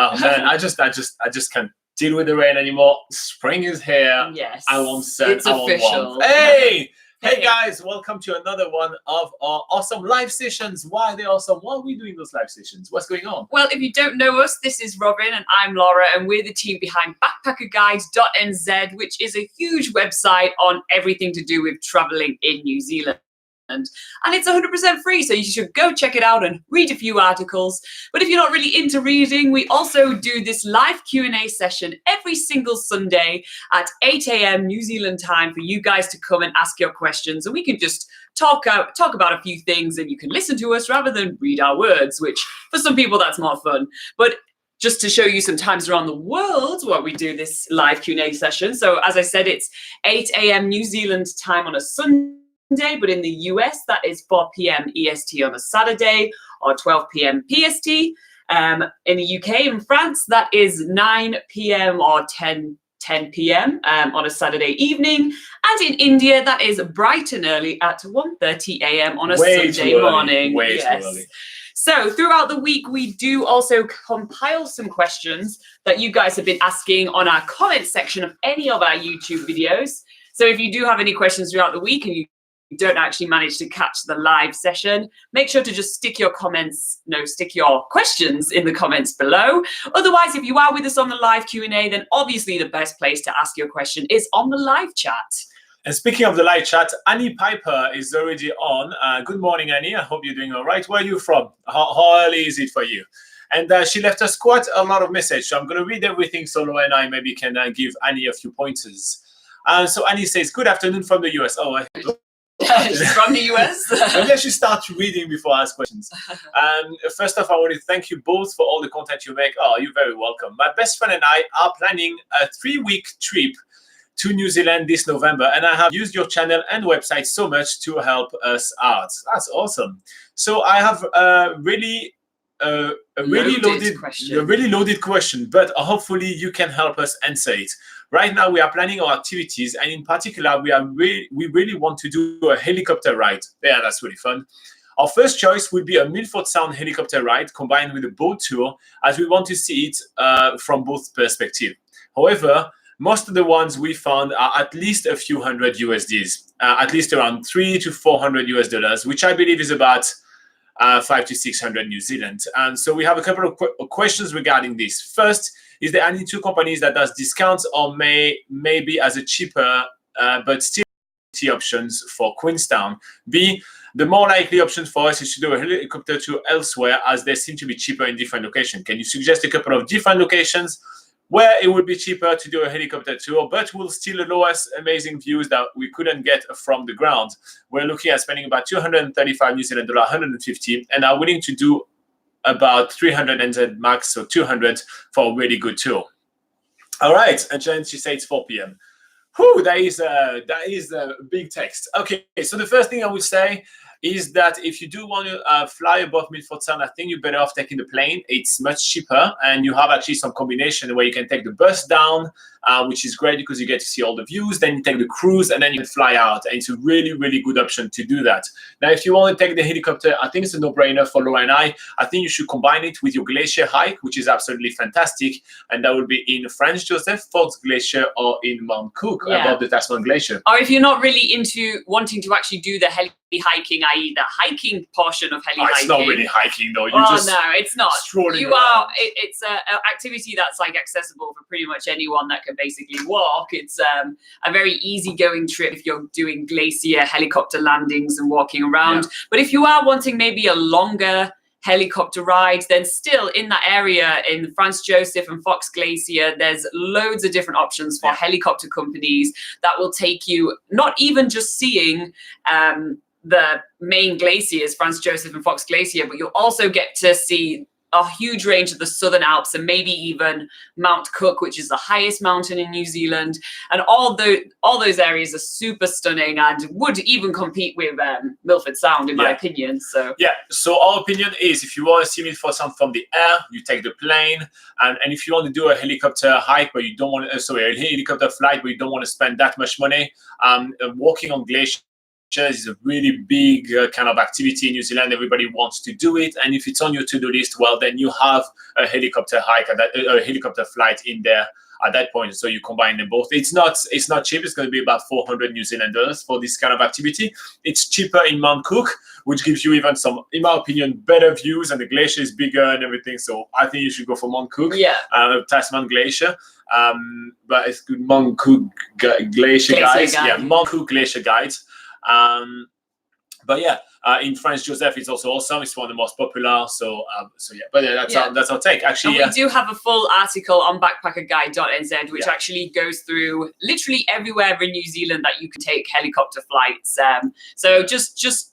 Oh man, I just can't deal with the rain anymore. Spring is here. Yes. I want sun. It's I want official. warmth. Hey! Hey. Hey guys, welcome to another one of our awesome live sessions. Why are they awesome? Why are we doing those live sessions? What's going on? Well, if you don't know us, this is Robin and I'm Laura, and we're the team behind backpackerguides.nz, which is a huge website on everything to do with traveling in New Zealand. And it's 100% free, so you should go check it out and read a few articles. But if you're not really into reading, we also do this live Q&A session every single Sunday at 8 a.m. New Zealand time for you guys to come and ask your questions, and we can just talk about a few things, and you can listen to us rather than read our words, which for some people that's more fun. But just to show you some times around the world where we do this live Q&A session. So as I said, it's 8 a.m. New Zealand time on a Sunday. But in the US, that is 4 p.m. EST on a Saturday or 12 p.m. PST. In the UK and France, that is 9 p.m. or 10 p.m. On a Saturday evening. And in India, that is bright and early at 1:30 a.m. on a Sunday morning. Way too early. So throughout the week, we do also compile some questions that you guys have been asking on our comment section of any of our YouTube videos. So if you do have any questions throughout the week and you don't actually manage to catch the live session, make sure to just stick your questions in the comments below. Otherwise, if you are with us on the live Q&A, then obviously the best place to ask your question is on the live chat. And speaking of the live chat, Annie Piper is already on. Good morning, Annie. I hope you're doing all right. Where are you from? How early is it for you? And she left us quite a lot of messages. So I'm going to read everything so Laura and I maybe can give Annie a few pointers. So Annie says, good afternoon from the US. Oh, She's from the US. Maybe I should start reading before I ask questions. First off, I want to thank you both for all the content you make. Oh, you're very welcome. My best friend and I are planning a 3-week trip to New Zealand this November, and I have used your channel and website so much to help us out. That's awesome. So I have a really loaded question, but hopefully you can help us answer it. Right now, we are planning our activities, and in particular, we really want to do a helicopter ride. Yeah, that's really fun. Our first choice would be a Milford Sound helicopter ride combined with a boat tour, as we want to see it from both perspectives. However, most of the ones we found are at least a few hundred USDs, at least around $300 to $400 US, which I believe is about 500 to 600 New Zealand. And so we have a couple of questions regarding this. First, is there any two companies that does discounts or maybe as a cheaper but still options for Queenstown? B, the more likely options for us is to do a helicopter tour elsewhere, as they seem to be cheaper in different locations. Can you suggest a couple of different locations where it would be cheaper to do a helicopter tour, but will still allow us amazing views that we couldn't get from the ground? We're looking at spending about 235 New Zealand dollar, 150, and are willing to do about 300 NZ max, so 200 for a really good tour. All right, and Jen, she says it's 4 p.m. Whew, that is a big text. Okay, so the first thing I would say is that if you do want to fly above Milford Sound, I think you're better off taking the plane. It's much cheaper, and you have actually some combination where you can take the bus down, which is great because you get to see all the views. Then you take the cruise, and then you can fly out. And it's a really, really good option to do that. Now, if you want to take the helicopter, I think it's a no-brainer for Laura and I. I think you should combine it with your glacier hike, which is absolutely fantastic. And that will be in Franz Josef, Fox Glacier, or in Mount Cook, above the Tasman Glacier. Or if you're not really into wanting to actually do the heli hiking, i.e. the hiking portion of heli hiking. It's not really hiking though. No, it's not. It's an activity that's like accessible for pretty much anyone that can basically walk. It's a very easygoing trip if you're doing glacier helicopter landings and walking around. Yeah. But if you are wanting maybe a longer helicopter ride, then still in that area in Franz Josef and Fox Glacier, there's loads of different options for helicopter companies that will take you not even just seeing the main glaciers, Franz Josef and Fox Glacier, but you'll also get to see a huge range of the Southern Alps and maybe even Mount Cook, which is the highest mountain in New Zealand. And all those areas are super stunning and would even compete with Milford Sound, in my opinion. So our opinion is, if you want to see Milford Sound from the air, you take the plane. And if you want to do a helicopter hike, but you don't want to, a helicopter flight, but you don't want to spend that much money, walking on glacier is a really big kind of activity in New Zealand. Everybody wants to do it, and if it's on your to-do list, well, then you have a helicopter hike, a helicopter flight in there at that point. So you combine them both. It's not cheap. It's going to be about 400 New Zealand dollars for this kind of activity. It's cheaper in Mount Cook, which gives you even some, in my opinion, better views, and the glacier is bigger and everything. So I think you should go for Mount Cook, Tasman Glacier. But it's good, Mount Cook Glacier Guides. Yeah, Mount Cook Glacier Guides. But yeah, in France, Joseph is also awesome. It's one of the most popular. So yeah, but yeah, that's our take. Actually, and we do have a full article on backpackerguide.nz, which actually goes through literally everywhere in New Zealand that you can take helicopter flights. So just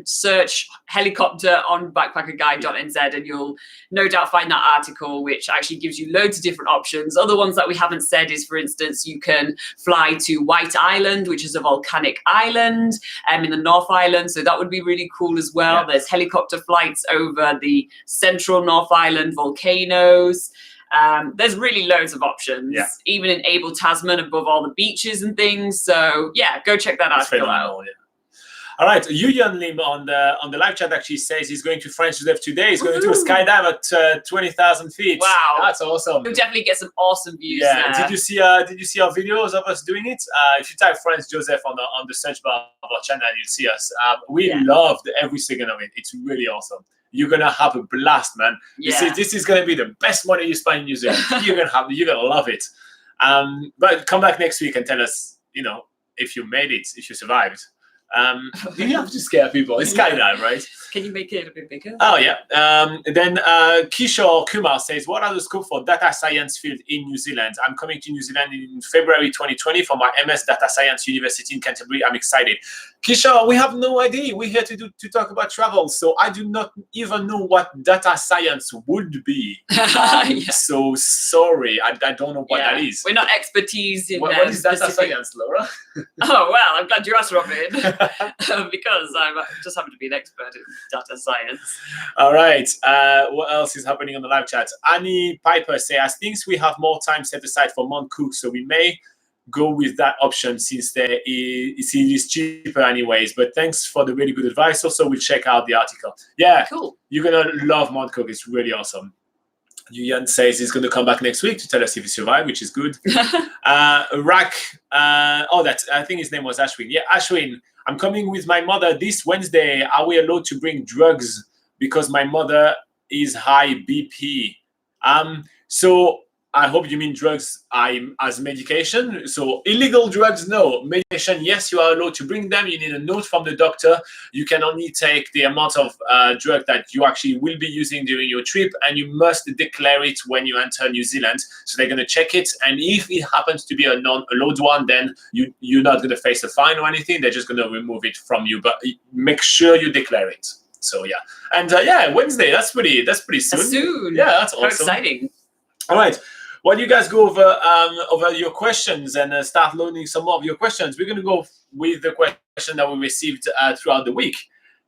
search helicopter on backpackerguide.nz and you'll no doubt find that article, which actually gives you loads of different options. Other ones that we haven't said is, for instance, you can fly to White Island, which is a volcanic island in the North Island. So that would be really cool as well. Yeah. There's helicopter flights over the central North Island volcanoes. There's really loads of options, even in Abel Tasman above all the beaches and things. So yeah, go check that article out. Yeah. All right, Yuyan Lim on the live chat actually says he's going to French Joseph today. He's going to do a skydive at 20,000 feet. Wow, that's awesome. You'll definitely get some awesome views. Yeah, there. Did you see our videos of us doing it? If you type French Joseph on the search bar of our channel, you'll see us. We loved every second of it. It's really awesome. You're gonna have a blast, man. Yeah. This is gonna be the best money you spend in New Zealand. You're gonna love it. But come back next week and tell us, if you made it, if you survived. You have to scare people. It's skydive, right? Can you make it a bit bigger? Oh, yeah. Then Kishore Kumar says, what are the scope for data science field in New Zealand? I'm coming to New Zealand in February 2020 for my MS Data Science University in Canterbury. I'm excited. Kishore, we have no idea. We're here to talk about travel. So I do not even know what data science would be. So sorry. I don't know what that is. We're not expertise in what is data science, Laura? Oh, well, I'm glad you asked, Robin. Because I just happen to be an expert in data science. All right. What else is happening on the live chat? Annie Piper says, thinks we have more time set aside for Mount Cook, so we may go with that option since it is cheaper anyways. But thanks for the really good advice. Also, we'll check out the article. Yeah, cool. You're going to love Mount Cook. It's really awesome. Yuyan says he's going to come back next week to tell us if he survived, which is good. I think his name was Ashwin. Yeah, Ashwin, I'm coming with my mother this Wednesday. Are we allowed to bring drugs because my mother is high BP? So I hope you mean drugs as medication. So illegal drugs, no. Medication, yes, you are allowed to bring them. You need a note from the doctor. You can only take the amount of drug that you actually will be using during your trip, and you must declare it when you enter New Zealand. So they're going to check it, and if it happens to be a non-allowed one, then you're not going to face a fine or anything. They're just going to remove it from you, but make sure you declare it. So yeah, and Wednesday. That's pretty soon. Yeah, that's awesome. How exciting! All right. While you guys go over your questions and start loading some more of your questions, we're going to go with the question that we received throughout the week.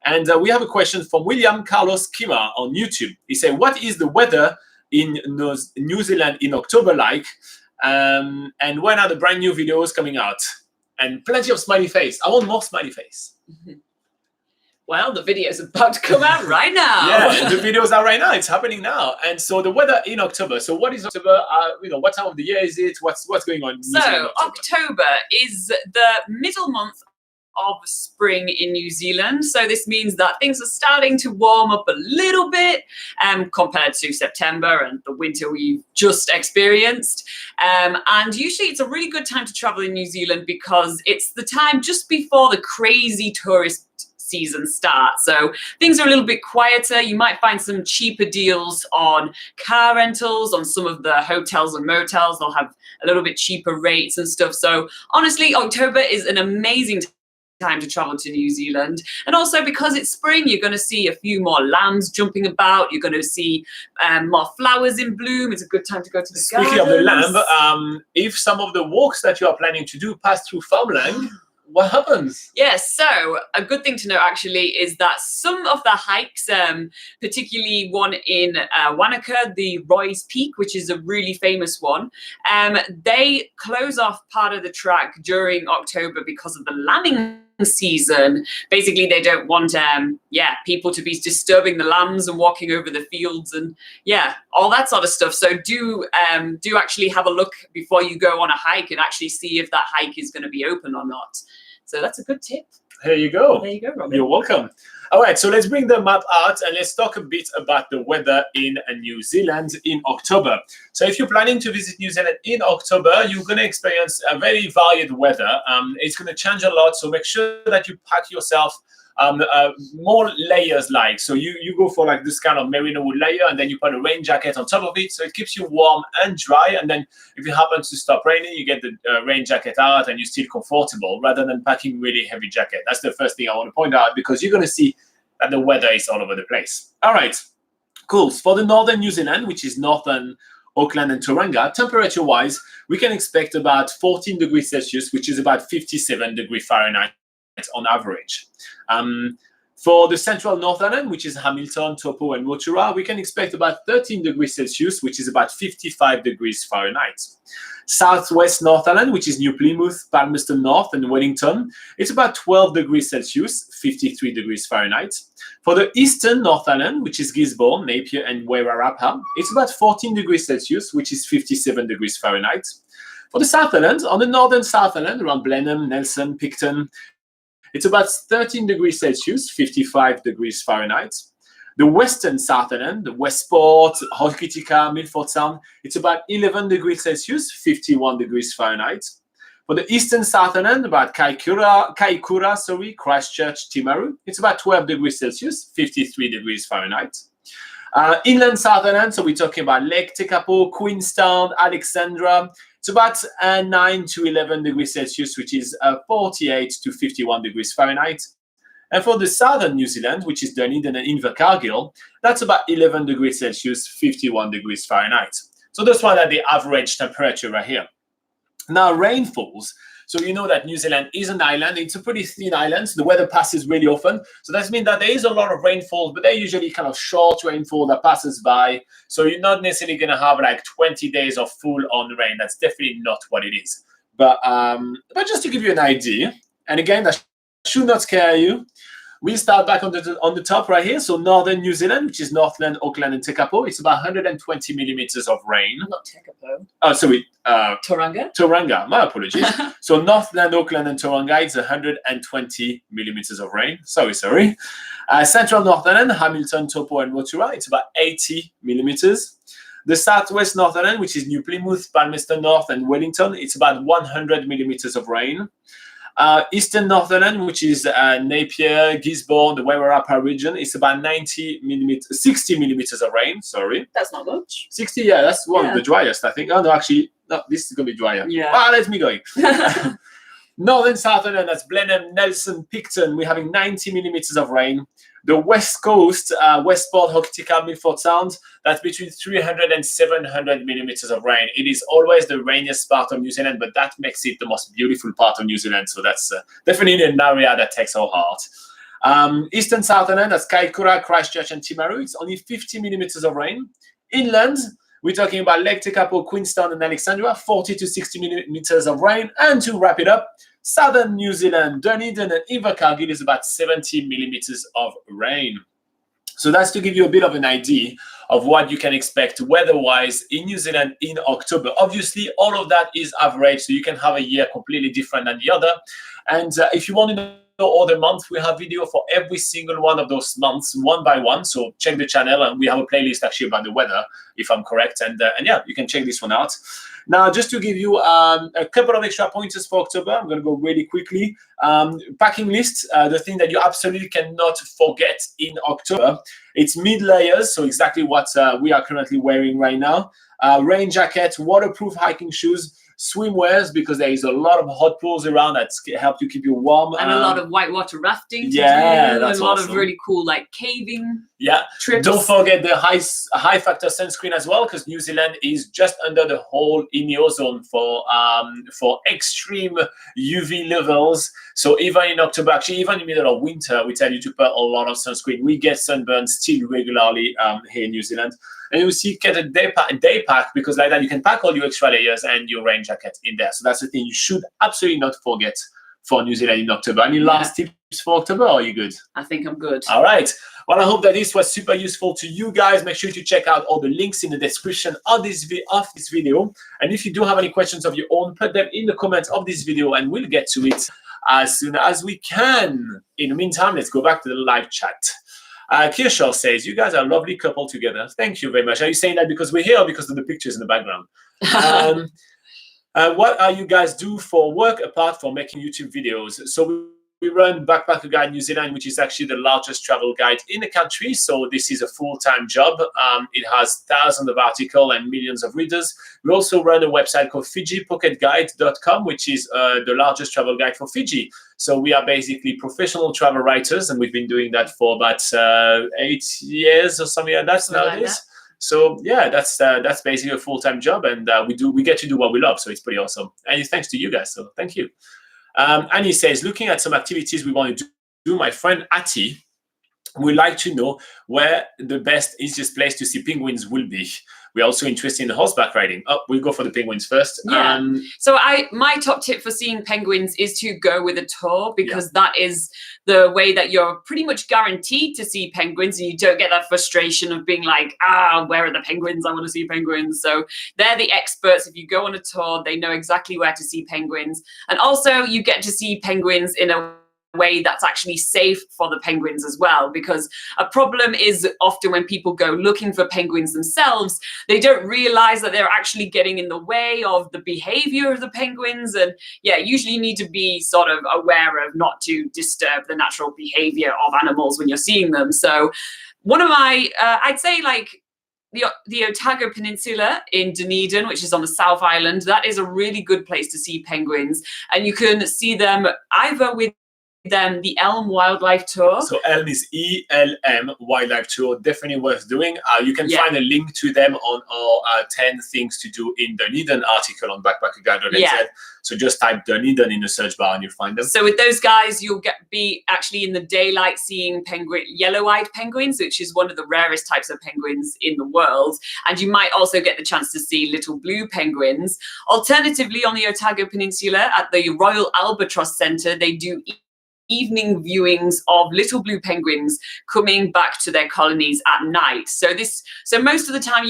And we have a question from William Carlos Kima on YouTube. He said, what is the weather in New Zealand in October like? And when are the brand new videos coming out? And plenty of smiley face. I want more smiley face. Well, the video's about to come out right now. Yeah, the videos are right now. It's happening now. And so the weather in October. So what is October? What time of the year is it? What's going on in New Zealand in October is the middle month of spring in New Zealand. So this means that things are starting to warm up a little bit compared to September and the winter we've just experienced. And usually it's a really good time to travel in New Zealand because it's the time just before the crazy tourist season starts. So things are a little bit quieter. You might find some cheaper deals on car rentals, on some of the hotels and motels. They'll have a little bit cheaper rates and stuff. So honestly, October is an amazing time to travel to New Zealand. And also because it's spring, you're going to see a few more lambs jumping about. You're going to see more flowers in bloom. It's a good time to go to the gardens. Speaking of the lamb, if some of the walks that you are planning to do pass through farmland, what happens? Yes, so a good thing to know actually is that some of the hikes, particularly one in Wanaka, the Roy's Peak, which is a really famous one, they close off part of the track during October because of the lambing season. Basically, they don't want people to be disturbing the lambs and walking over the fields and all that sort of stuff. So do actually have a look before you go on a hike and actually see if that hike is going to be open or not. So that's a good tip. There you go. There you go, Robin. You're welcome. All right, so let's bring the map out and let's talk a bit about the weather in New Zealand in October. So if you're planning to visit New Zealand in October, you're going to experience a very varied weather. It's going to change a lot, so make sure that you pack yourself more layers like. So you go for like this kind of merino wool layer, and then you put a rain jacket on top of it, so it keeps you warm and dry. And then if it happens to stop raining, you get the rain jacket out and you're still comfortable rather than packing really heavy jacket. That's the first thing I want to point out, because you're going to see that the weather is all over the place. All right, cool. For the northern New Zealand, which is northern Auckland and Tauranga, temperature-wise, we can expect about 14 degrees Celsius, which is about 57 degrees Fahrenheit on average. For the central North Island, which is Hamilton, Taupo, and Rotorua, we can expect about 13 degrees Celsius, which is about 55 degrees Fahrenheit. Southwest North Island, which is New Plymouth, Palmerston North, and Wellington, it's about 12 degrees Celsius, 53 degrees Fahrenheit. For the eastern North Island, which is Gisborne, Napier, and Wairarapa, it's about 14 degrees Celsius, which is 57 degrees Fahrenheit. For the South Island, on the northern South Island, around Blenheim, Nelson, Picton, it's about 13 degrees Celsius, 55 degrees Fahrenheit. The western South Island, the Westport, Hokitika, Milford Sound, it's about 11 degrees Celsius, 51 degrees Fahrenheit. For the eastern South Island, about Kaikoura, Christchurch, Timaru, it's about 12 degrees Celsius, 53 degrees Fahrenheit. Inland South Island, so we're talking about Lake Tekapo, Queenstown, Alexandra, it's about 9 to 11 degrees Celsius, which is 48 to 51 degrees Fahrenheit. And for the southern New Zealand, which is Dunedin and Invercargill, that's about 11 degrees Celsius, 51 degrees Fahrenheit. So those one are the average temperature right here. Now rainfalls. So you know that New Zealand is an island. It's a pretty thin island, so the weather passes really often. So that means that there is a lot of rainfall, but they're usually kind of short rainfall that passes by. So you're not necessarily going to have like 20 days of full-on rain. That's definitely not what it is. But just to give you an idea, and again, that should not scare you, we start back on the top right here. So northern New Zealand, which is Northland, Auckland, and Tekapo, it's about 120 millimeters of rain. Not Tekapo. Oh, sorry. Tauranga? Tauranga, my apologies. So Northland, Auckland, and Tauranga, it's 120 millimeters of rain. Sorry. Central North Island, Hamilton, Taupo, and Rotorua, it's about 80 millimeters. The southwest North Island, which is New Plymouth, Palmerston North, and Wellington, it's about 100 millimeters of rain. Eastern North Island, which is Napier, Gisborne, the Wairarapa region, it's about 60 millimeters of rain. Sorry. That's not much. 60, yeah, that's one of the driest, I think. Oh, no, actually, no, this is going to be drier. Yeah. Let me go. Northern South Island, that's Blenheim, Nelson, Picton, we're having 90 millimeters of rain. The West Coast, Westport, Hokitika, Milford Sound, that's between 300 and 700 millimeters of rain. It is always the rainiest part of New Zealand, but that makes it the most beautiful part of New Zealand. So that's definitely an area that takes our heart. Eastern South Island, that's Kaikoura, Christchurch, and Timaru. It's only 50 millimeters of rain. Inland, we're talking about Lake Tekapo, Queenstown, and Alexandra, 40 to 60 millimeters of rain. And to wrap it up, southern New Zealand, Dunedin, and Invercargill is about 70 millimeters of rain. So that's to give you a bit of an idea of what you can expect weather-wise in New Zealand in October. Obviously, all of that is average, so you can have a year completely different than the other. And if you want to know other months, we have video for every single one of those months, one by one. So check the channel, and we have a playlist actually about the weather, if I'm correct. And yeah, you can check this one out. Now, just to give you a couple of extra pointers for October, I'm going to go really quickly. Packing list, the thing that you absolutely cannot forget in October, it's mid-layers, so exactly what we are currently wearing right now. Rain jacket, waterproof hiking shoes, swimwears, because there is a lot of hot pools around that help you keep you warm. And a lot of whitewater rafting to do. That's a lot awesome. of really cool like caving trips. Don't forget the high factor sunscreen as well, because New Zealand is just under the whole INEO zone for extreme UV levels. So even in October, actually even in the middle of winter, we tell you to put a lot of sunscreen. We get sunburned still regularly here in New Zealand. And you see, get a day pack, because like that you can pack all your extra layers and your rain jacket in there. So that's the thing you should absolutely not forget for New Zealand in October. Any last tips for October, or are you good? I think I'm good. All right. Well, I hope that this was super useful to you guys. Make sure to check out all the links in the description of this video. And if you do have any questions of your own, put them in the comments of this video and we'll get to it as soon as we can. In the meantime, let's go back to the live chat. Kirshal says, you guys are a lovely couple together. Thank you very much. Are you saying that because we're here or because of the pictures in the background? What are you guys do for work apart from making YouTube videos? So we run Backpacker Guide New Zealand, which is actually the largest travel guide in the country. So this is a full-time job. It has thousands of articles and millions of readers. We also run a website called FijiPocketGuide.com, which is the largest travel guide for Fiji. So we are basically professional travel writers, and we've been doing that for about 8 years or something like that nowadays. So yeah, that's basically a full-time job, and we get to do what we love. So it's pretty awesome, and it's thanks to you guys. So thank you. Annie says, looking at some activities we want to do, my friend Ati would like to know where the best, easiest place to see penguins will be. We're also interested in horseback riding. Oh, we'll go for the penguins first. Yeah. So my top tip for seeing penguins is to go with a tour, because that is the way that you're pretty much guaranteed to see penguins, and you don't get that frustration of being like, where are the penguins? I want to see penguins. So they're the experts. If you go on a tour, they know exactly where to see penguins. And also you get to see penguins in a way that's actually safe for the penguins as well, because a problem is often when people go looking for penguins themselves, they don't realize that they're actually getting in the way of the behavior of the penguins. And usually you need to be sort of aware of not to disturb the natural behavior of animals when you're seeing them. So one of my I'd say like the Otago Peninsula in Dunedin, which is on the South Island, that is a really good place to see penguins, and you can see them either with the Elm Wildlife Tour. So Elm is ELM Wildlife Tour, definitely worth doing. You can find a link to them on our 10 things to do in Dunedin article on backpackerguide.nz. So just type Dunedin in the search bar and you'll find them. So with those guys, you'll be actually in the daylight seeing yellow-eyed penguins, which is one of the rarest types of penguins in the world. And you might also get the chance to see little blue penguins. Alternatively, on the Otago Peninsula at the Royal Albatross Centre, they do evening viewings of little blue penguins coming back to their colonies at night. So most of the time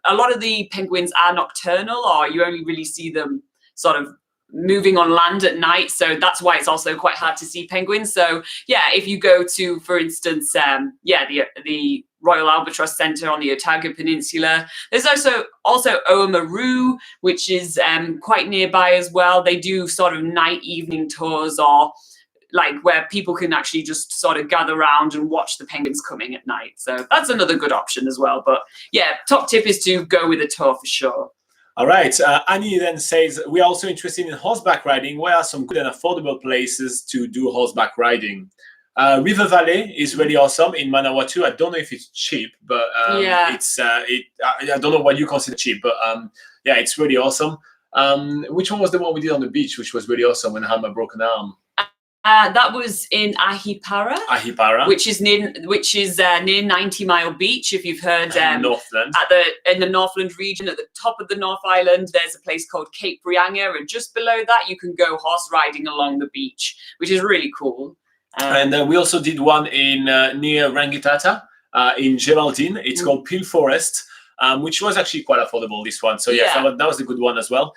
a lot of the penguins are nocturnal, or you only really see them sort of moving on land at night. So that's why it's also quite hard to see penguins. So if you go to, for instance, the Royal Albatross Centre on the Otago Peninsula. There's also Oamaru, which is quite nearby as well. They do sort of night evening tours, or like where people can actually just sort of gather around and watch the penguins coming at night. So that's another good option as well. But top tip is to go with a tour for sure. All right. Annie then says, we're also interested in horseback riding. Where are some good and affordable places to do horseback riding? River Valley is really awesome in Manawatu. I don't know if it's cheap, but I don't know what you consider cheap, but it's really awesome. Which one was the one we did on the beach, which was really awesome when I had my broken arm? That was in Ahipara, which is near 90 Mile Beach. If you've heard, Northland. In the Northland region, at the top of the North Island, there's a place called Cape Reinga, and just below that, you can go horse riding along the beach, which is really cool. And we also did one in near Rangitata in Geraldine. It's called Peel Forest, which was actually quite affordable. This one, so that was a good one as well.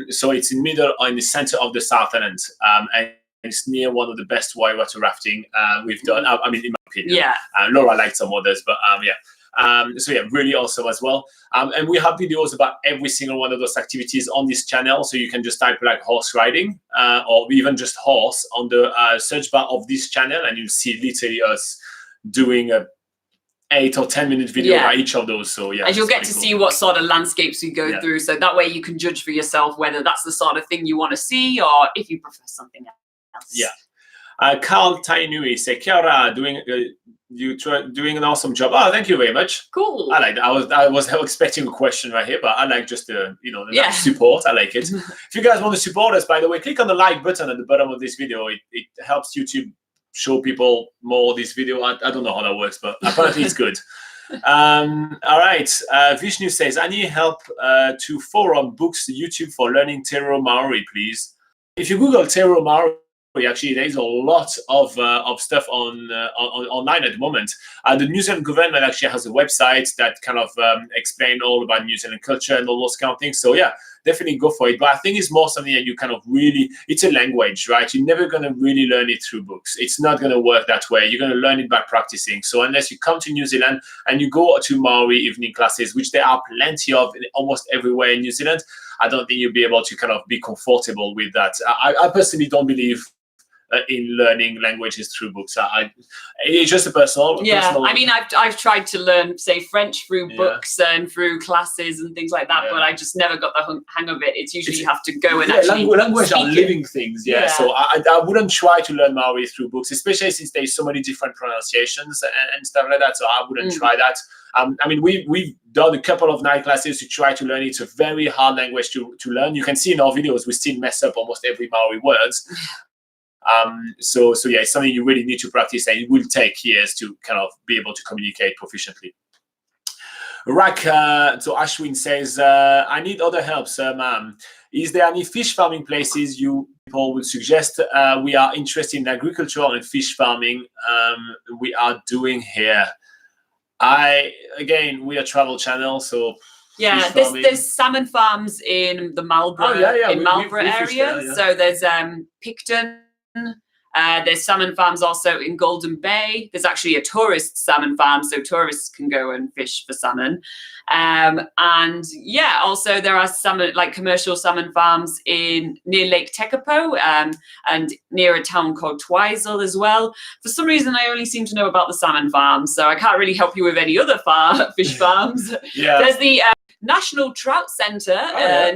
So it's in the center of the South Island, and it's near one of the best whitewater rafting we've done. I mean, in my opinion. Laura liked some others, but really awesome as well. And we have videos about every single one of those activities on this channel. So you can just type like horse riding or even just horse on the search bar of this channel, and you'll see literally us doing a 8 or 10 minute video about each of those. So and you'll get to see what sort of landscapes we go through. So that way you can judge for yourself whether that's the sort of thing you want to see, or if you prefer something else. Carl Tainui say, Kia ora, doing an awesome job. Oh, thank you very much. Cool. I like that. I was expecting a question right here, but I like just the support. I like it. If you guys want to support us, by the way, click on the like button at the bottom of this video. It helps YouTube show people more this video. I don't know how that works, but apparently it's good. All right. Vishnu says, I need help to forum books YouTube for learning Te Reo Maori, please. if you Google Tero Maori, actually, there is a lot of stuff online at the moment. The New Zealand government actually has a website that kind of explain all about New Zealand culture and all those kind of things. So yeah, definitely go for it. But I think it's more something that you kind of really, it's a language, right? You're never going to really learn it through books. It's not going to work that way. You're going to learn it by practicing. So unless you come to New Zealand and you go to Maori evening classes, which there are plenty of almost everywhere in New Zealand, I don't think you'll be able to kind of be comfortable with that. I personally don't believe in learning languages through books. It's just a personal. I mean, I've tried to learn, say, French through books and through classes and things like that, but I just never got the hang of it. It's usually you have to go and actually language are living things. So I wouldn't try to learn Maori through books, especially since there's so many different pronunciations and stuff like that. So I wouldn't try that. I memean, we've done a couple of night classes to try to learn it. It's a very hard language to learn. You can see in our videos, we still mess up almost every Maori words. So yeah, it's something you really need to practice, and it will take years to kind of be able to communicate proficiently. Rak, so Ashwin says, I need other help, sir, ma'am. Is there any fish farming places you people would suggest? We are interested in agriculture and fish farming. We are doing here. We are a travel channel, so yeah, there's salmon farms in the Marlborough area. So there's Picton. There's salmon farms also in Golden Bay. There's actually a tourist salmon farm, so tourists can go and fish for salmon. And yeah, also there are salmon, like commercial salmon farms near Lake Tekapo and near a town called Twizel as well. For some reason, I only seem to know about the salmon farms, so I can't really help you with any other fish farms. There's the National Trout Centre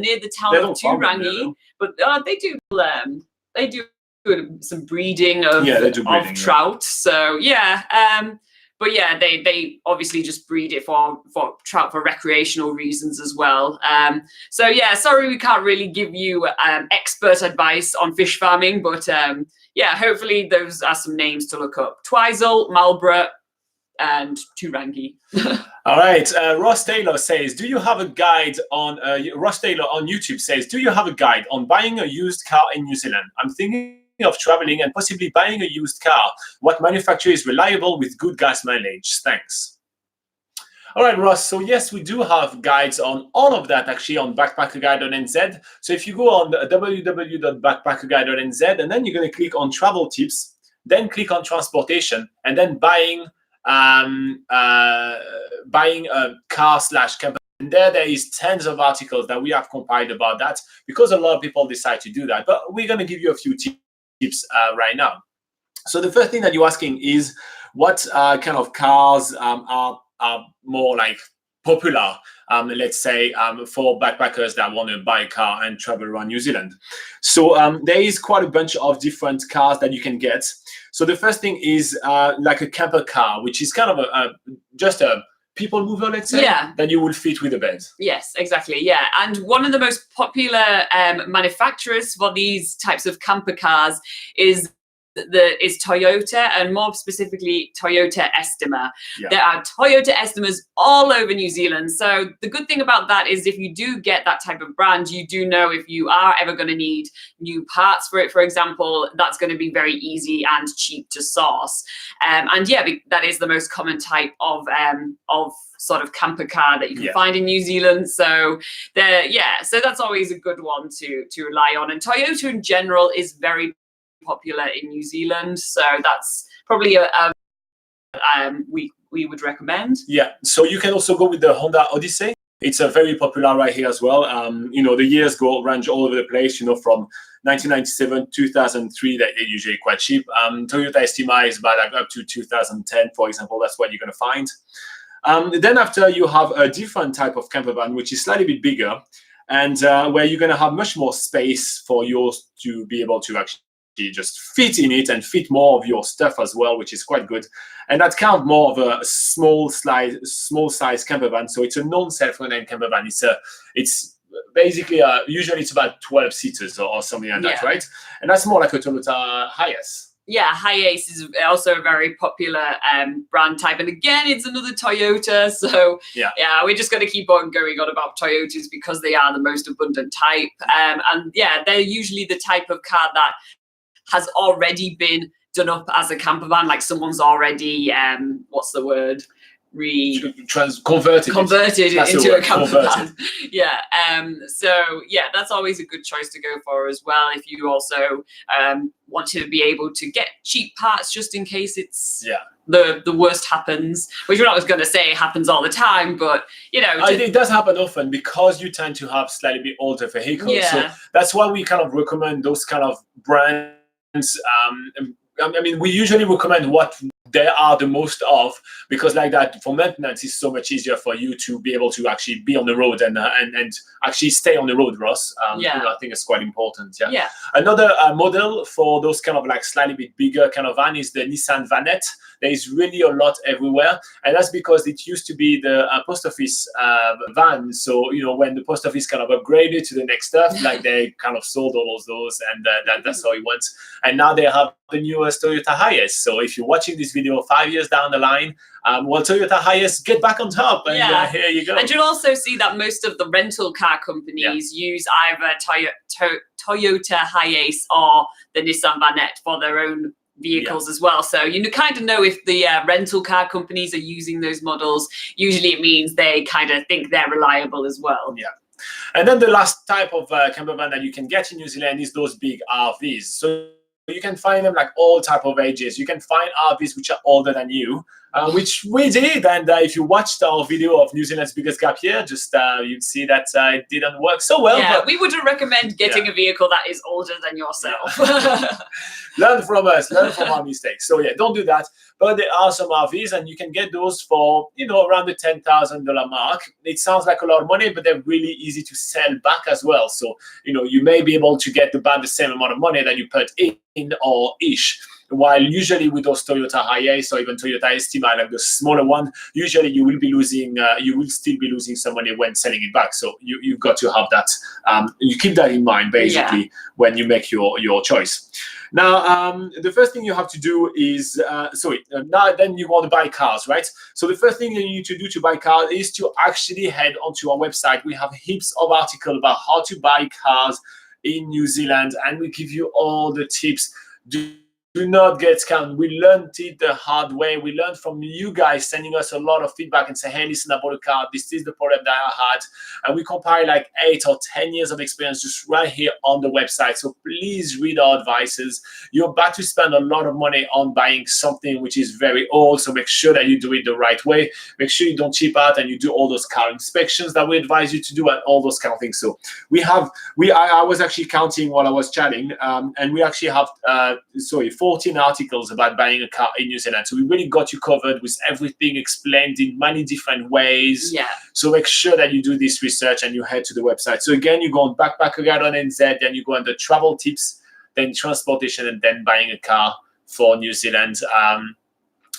near the town of Turangi, but they do some breeding of trout. So but yeah, they obviously just breed it for trout for recreational reasons as well. So yeah, sorry we can't really give you expert advice on fish farming, but yeah, hopefully those are some names to look up: Twizel, Marlborough, and Turangi. All right. Ross Taylor says, do you have a guide on Ross Taylor on YouTube says, do you have a guide on buying a used car in New Zealand? I'm thinking of traveling and possibly buying a used car. What manufacturer is reliable with good gas mileage? Thanks. All right, Ross. So yes, we do have guides on all of that actually on backpackerguide.nz. So if you go on www.backpackerguide.nz and then you're going to click on travel tips, then click on transportation, and then buying a car/camper. And there is tons of articles that we have compiled about that, because a lot of people decide to do that. But we're going to give you a few tips right now. So the first thing that you're asking is what kind of cars are more like popular, let's say, for backpackers that want to buy a car and travel around New Zealand. So there is quite a bunch of different cars that you can get. So the first thing is like a camper car, which is kind of just a people mover, let's say, that you will fit with a bed. Yes, exactly. Yeah, and one of the most popular manufacturers for these types of camper cars is Toyota, and more specifically Toyota Estima. There are Toyota Estimas all over New Zealand. So the good thing about that is if you do get that type of brand, you do know if you are ever going to need new parts for it, for example, that's going to be very easy and cheap to source. And yeah, that is the most common type of sort of camper car that you can find in New Zealand. So so that's always a good one to rely on. And Toyota in general is very popular in New Zealand, so that's probably we would recommend. Yeah, so you can also go with the Honda Odyssey. It's very popular right here as well. The years range all over the place. From 1997, 2003, they're usually quite cheap. Toyota Estima is about up to 2010, for example. That's what you're going to find. Then after, you have a different type of camper van, which is slightly bit bigger, and where you're going to have much more space for yours to be able to actually just fit in it and fit more of your stuff as well, which is quite good. And that's kind of more of a small size camper van. So it's a non-self-contained camper van. It's basically usually it's about 12 seaters or something like that, right? And that's more like a Toyota Hiace. Yeah, Hiace is also a very popular brand type. And again, it's another Toyota. So Yeah. we're just going to keep on going on about Toyotas because they are the most abundant type. And yeah, they're usually the type of car that has already been done up as a camper van, like someone's already, what's the word? Converted it into a camper van. Yeah. So yeah, that's always a good choice to go for as well. If you also want to be able to get cheap parts just in case it's the worst happens, which we're not going to say happens all the time, but you know, it does happen often because you tend to have slightly bit older vehicles. Yeah. So that's why we kind of recommend those kind of brands. I mean, we usually recommend what they are the most of, because like that for maintenance is so much easier for you to be able to actually be on the road and actually stay on the road, Ross. You know, I think it's quite important. Yeah. Another model for those kind of like slightly bit bigger kind of van is the Nissan Vanette. There is really a lot everywhere, and that's because it used to be the post office van. So you know, when the post office kind of upgraded to the next stuff, like they kind of sold all of those, and that's how it went. And now they have the newest Toyota Hiace. So if you're watching this video 5 years down the line, well, Toyota Hiace, get back on top, and here you go. And you'll also see that most of the rental car companies use either Toyota Hiace or the Nissan Vanette for their own vehicles as well. So you kind of know if the rental car companies are using those models. Usually it means they kind of think they're reliable as well. Yeah. And then the last type of camper van that you can get in New Zealand is those big RVs. So you can find them like all type of ages. You can find RVs which are older than you, which we did. And if you watched our video of New Zealand's biggest gap year, just you'd see that it didn't work so well. Yeah, we wouldn't recommend getting a vehicle that is older than yourself. Learn from us, learn from our mistakes. So yeah, don't do that. But there are some RVs, and you can get those for, you know, around the $10,000 mark. It sounds like a lot of money, but they're really easy to sell back as well. So, you know, you may be able to get about the same amount of money that you put in or ish. While usually with those Toyota Hiace or even Toyota Estima, like the smaller one, usually you will be losing, you will still be losing some money when selling it back. So you've got to have that. You keep that in mind basically when you make your choice. Now, the first thing you have to do is, now then you want to buy cars, right? So the first thing you need to do to buy cars is to actually head onto our website. We have heaps of articles about how to buy cars in New Zealand, and we give you all the tips. Do not get scammed. We learned it the hard way. We learned from you guys sending us a lot of feedback and say, hey, listen, I bought a car. This is the problem that I had. And we compile like 8 or 10 years of experience just right here on the website. So please read our advices. You're about to spend a lot of money on buying something which is very old. So make sure that you do it the right way. Make sure you don't cheap out and you do all those car inspections that we advise you to do and all those kind of things. So I was actually counting while I was chatting, and we actually have 14 articles about buying a car in New Zealand. So we really got you covered with everything explained in many different ways. Yeah. So make sure that you do this research and you head to the website. So again, you go on backpackerguide.nz, then you go under travel tips, then transportation, and then buying a car for New Zealand.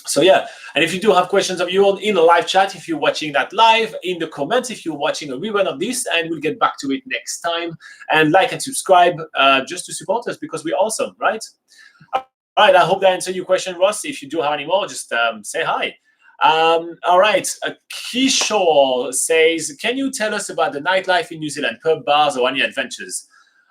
So yeah, and if you do have questions of your own in a live chat, if you're watching that live, in the comments, if you're watching a rerun of this, and we'll get back to it next time. And like and subscribe just to support us because we're awesome, right? All right, I hope that answered your question, Ross. If you do have any more, just say hi. All right, Kishore says, can you tell us about the nightlife in New Zealand, pub bars or any adventures?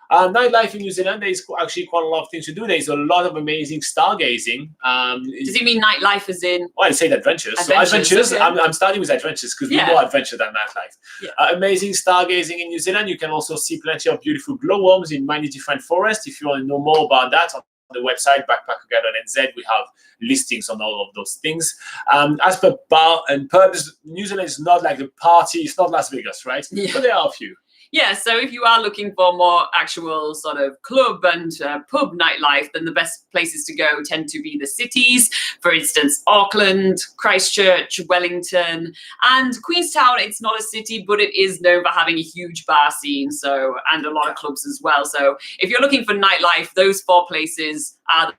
Nightlife in New Zealand, there is actually quite a lot of things to do. There's a lot of amazing stargazing. Does it mean nightlife as in? Well, I say adventures. So adventures, okay. I'm starting with adventures because we're more adventure than nightlife. Yeah. Amazing stargazing in New Zealand. You can also see plenty of beautiful glowworms in many different forests. If you want to know more about that, on the website, backpackerguide.nz, we have listings on all of those things. As per bar and pubs, New Zealand is not like the party. It's not Las Vegas, right? Yeah. But there are a few. Yeah, so if you are looking for more actual sort of club and pub nightlife, then the best places to go tend to be the cities. For instance, Auckland, Christchurch, Wellington, and Queenstown. It's not a city, but it is known for having a huge bar scene, and a lot of clubs as well. So if you're looking for nightlife, those 4 places are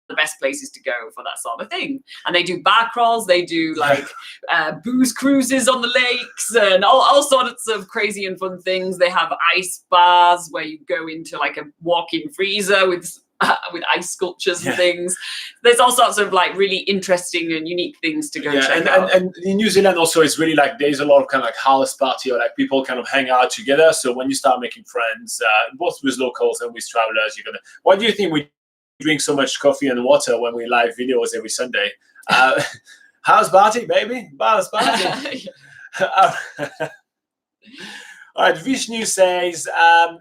the best places to go for that sort of thing. And they do bar crawls, they do like booze cruises on the lakes and all sorts of crazy and fun things. They have ice bars where you go into like a walk-in freezer with with ice sculptures and things. There's all sorts of like really interesting and unique things to go check out. And in New Zealand also, it's really like there's a lot of kind of like house party, or like people kind of hang out together. So when you start making friends, both with locals and with travelers, you're gonna. What do you think we drink so much coffee and water when we live videos every Sunday? House party, baby, house party. All right, Vishnu says,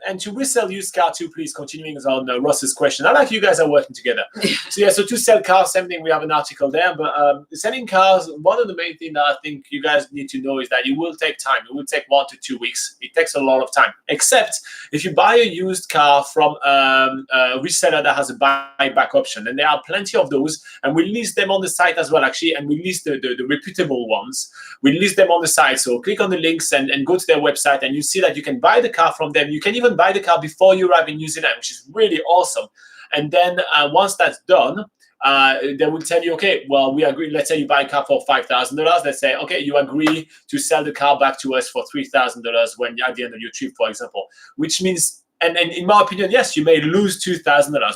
and to resell used car too, please, continuing on Ross's question. I like you guys are working together. So to sell cars, same thing, we have an article there, but selling cars, one of the main things that I think you guys need to know is that it will take time. It will take 1 to 2 weeks. It takes a lot of time, except if you buy a used car from a reseller that has a buyback option, and there are plenty of those, and we list them on the site as well, actually, and we list the reputable ones. We list them on the site, so click on the links and go to their website, and you see that you can buy the car from them. You can even buy the car before you arrive in New Zealand, which is really awesome. And then once that's done, they will tell you, okay, well, we agree. Let's say you buy a car for $5,000. Let's say, okay, you agree to sell the car back to us for $3,000 when at the end of your trip, for example. Which means, and in my opinion, yes, you may lose $2,000,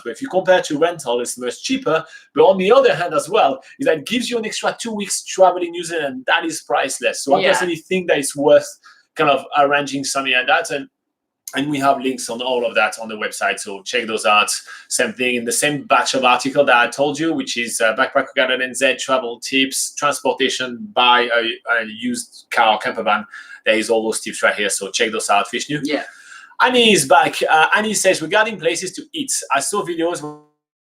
but if you compare to rental, it's much cheaper. But on the other hand, as well, is that it gives you an extra 2 weeks traveling New Zealand. That is priceless. So I personally think that it's worth kind of arranging something like that, and we have links on all of that on the website, so check those out. Same thing in the same batch of article that I told you, which is backpacker.nz travel tips, transportation, buy a used car or camper van. There is all those tips right here, so check those out, Vishnu. Annie is back. Annie says, regarding places to eat, I saw videos